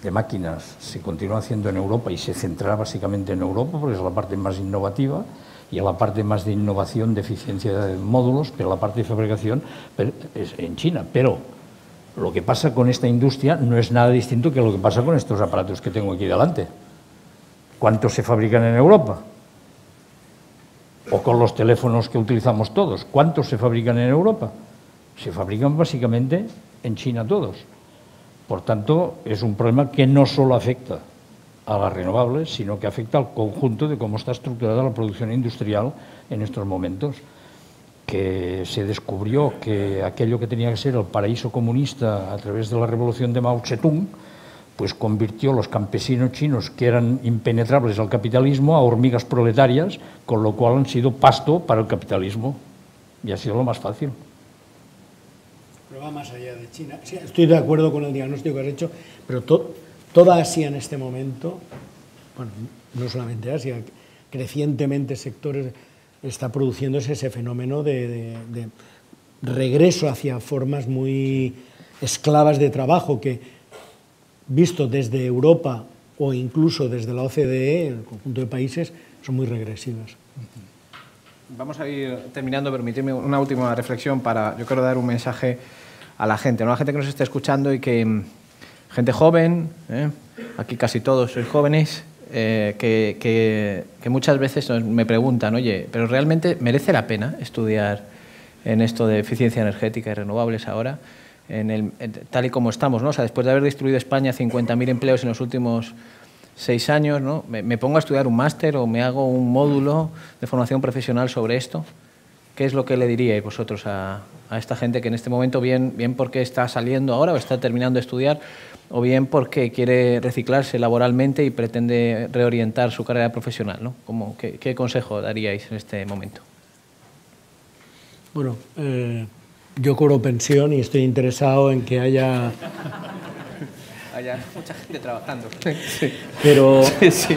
de máquinas se continúa haciendo en Europa y se centrará básicamente en Europa porque es la parte más innovativa, y a la parte más de innovación, de eficiencia de módulos, pero la parte de fabricación es en China. Pero lo que pasa con esta industria no es nada distinto que lo que pasa con estos aparatos que tengo aquí delante. ¿Cuántos se fabrican en Europa? O con los teléfonos que utilizamos todos, ¿cuántos se fabrican en Europa? Se fabrican básicamente en China todos. Por tanto, es un problema que no solo afecta a las renovables, sino que afecta al conjunto de cómo está estructurada la producción industrial en estos momentos, que se descubrió que aquello que tenía que ser el paraíso comunista a través de la revolución de Mao Zedong, pues convirtió a los campesinos chinos, que eran impenetrables al capitalismo, a hormigas proletarias, con lo cual han sido pasto para el capitalismo. Y ha sido lo más fácil. Pero va más allá de China. Sí, estoy de acuerdo con el diagnóstico que has hecho, pero toda Asia en este momento, bueno, no solamente Asia, crecientemente sectores, está produciéndose ese fenómeno de regreso hacia formas muy esclavas de trabajo que, visto desde Europa o incluso desde la OCDE, el conjunto de países, son muy regresivas. Vamos a ir terminando, permitirme una última reflexión para, yo quiero dar un mensaje a la gente, ¿no? A la gente que nos esté escuchando y que, gente joven, aquí casi todos sois jóvenes, que muchas veces me preguntan, oye, ¿pero realmente merece la pena estudiar en esto de eficiencia energética y renovables ahora? Tal y como estamos, ¿no? O sea, después de haber destruido España 50.000 empleos en los últimos 6 años, ¿no? ¿Me pongo a estudiar un máster o me hago un módulo de formación profesional sobre esto? ¿Qué es lo que le diríais vosotros a esta gente que en este momento, bien porque está saliendo ahora o está terminando de estudiar, o bien porque quiere reciclarse laboralmente y pretende reorientar su carrera profesional, ¿no? ¿Qué consejo daríais en este momento? Bueno, yo cobro pensión y estoy interesado en que haya mucha gente trabajando. Sí. Pero, sí,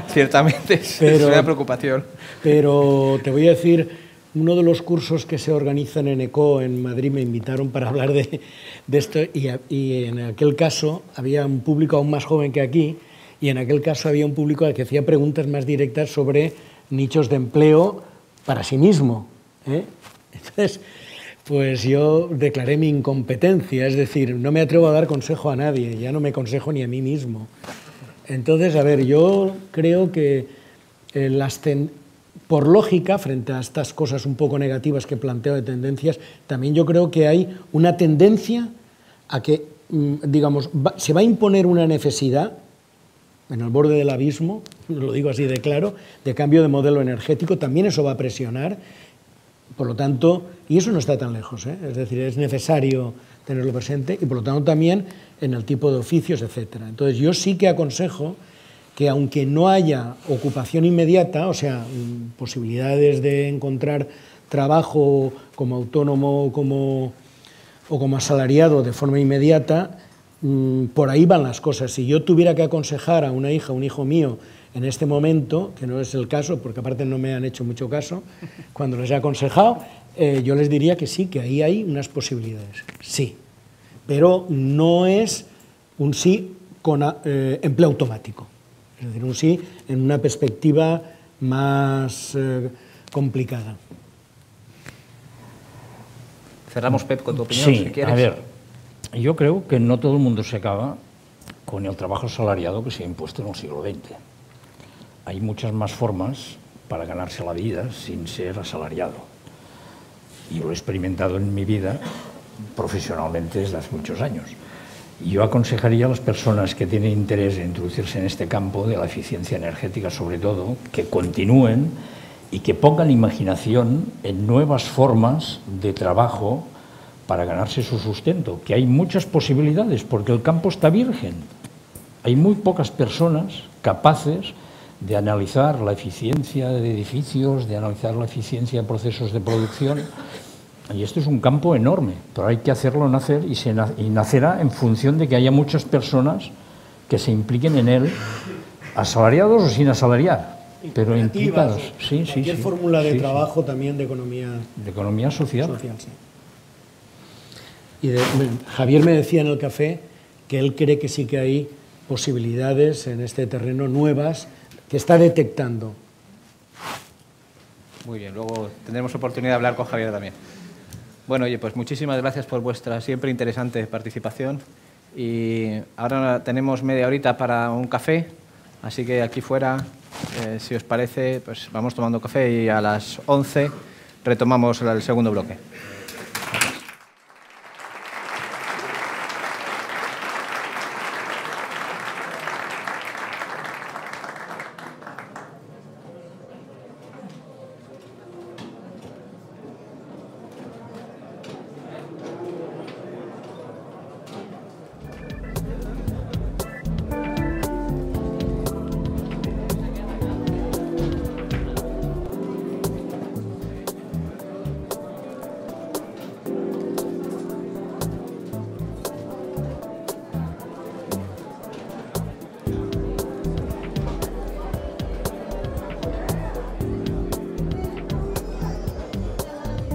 ciertamente es una preocupación. Pero te voy a decir, uno de los cursos que se organizan en ECO en Madrid me invitaron para hablar de esto y en aquel caso había un público aún más joven que aquí y en aquel caso había un público al que hacía preguntas más directas sobre nichos de empleo para sí mismo. Entonces, pues yo declaré mi incompetencia, es decir, no me atrevo a dar consejo a nadie, ya no me aconsejo ni a mí mismo. Entonces, a ver, yo creo que por lógica, frente a estas cosas un poco negativas que planteo de tendencias, también yo creo que hay una tendencia a que, digamos, se va a imponer una necesidad en el borde del abismo, lo digo así de claro, de cambio de modelo energético, también eso va a presionar. Por lo tanto, y eso no está tan lejos, es decir, es necesario tenerlo presente, y por lo tanto también en el tipo de oficios, etcétera. Entonces yo sí que aconsejo que aunque no haya ocupación inmediata, o sea, posibilidades de encontrar trabajo como autónomo o como asalariado de forma inmediata, por ahí van las cosas. Si yo tuviera que aconsejar a una hija, un hijo mío, en este momento, que no es el caso, porque aparte no me han hecho mucho caso, cuando les he aconsejado, yo les diría que sí, que ahí hay unas posibilidades, sí, pero no es un sí con empleo automático, es decir, un sí en una perspectiva más complicada. Cerramos, Pep, con tu opinión, sí, si quieres. A ver, yo creo que no todo el mundo se acaba con el trabajo asalariado que se ha impuesto en el siglo XX. Hay muchas más formas para ganarse la vida sin ser asalariado. Y lo he experimentado en mi vida profesionalmente desde hace muchos años. Y yo aconsejaría a las personas que tienen interés en introducirse en este campo de la eficiencia energética, sobre todo, que continúen y que pongan imaginación en nuevas formas de trabajo para ganarse su sustento, que hay muchas posibilidades, porque el campo está virgen. Hay muy pocas personas capaces de analizar la eficiencia de edificios, de analizar la eficiencia de procesos de producción, y esto es un campo enorme, pero hay que hacerlo nacer y nacerá en función de que haya muchas personas que se impliquen en él, asalariados o sin asalariar, pero implicados. Sí, cualquier fórmula de trabajo también de economía social. Sí. Y Javier me decía en el café que él cree que sí que hay posibilidades en este terreno nuevas que está detectando. Muy bien, luego tendremos oportunidad de hablar con Javier también. Bueno, oye, pues muchísimas gracias por vuestra siempre interesante participación, y ahora tenemos media horita para un café, así que aquí fuera, si os parece, pues vamos tomando café y a las 11 retomamos el segundo bloque.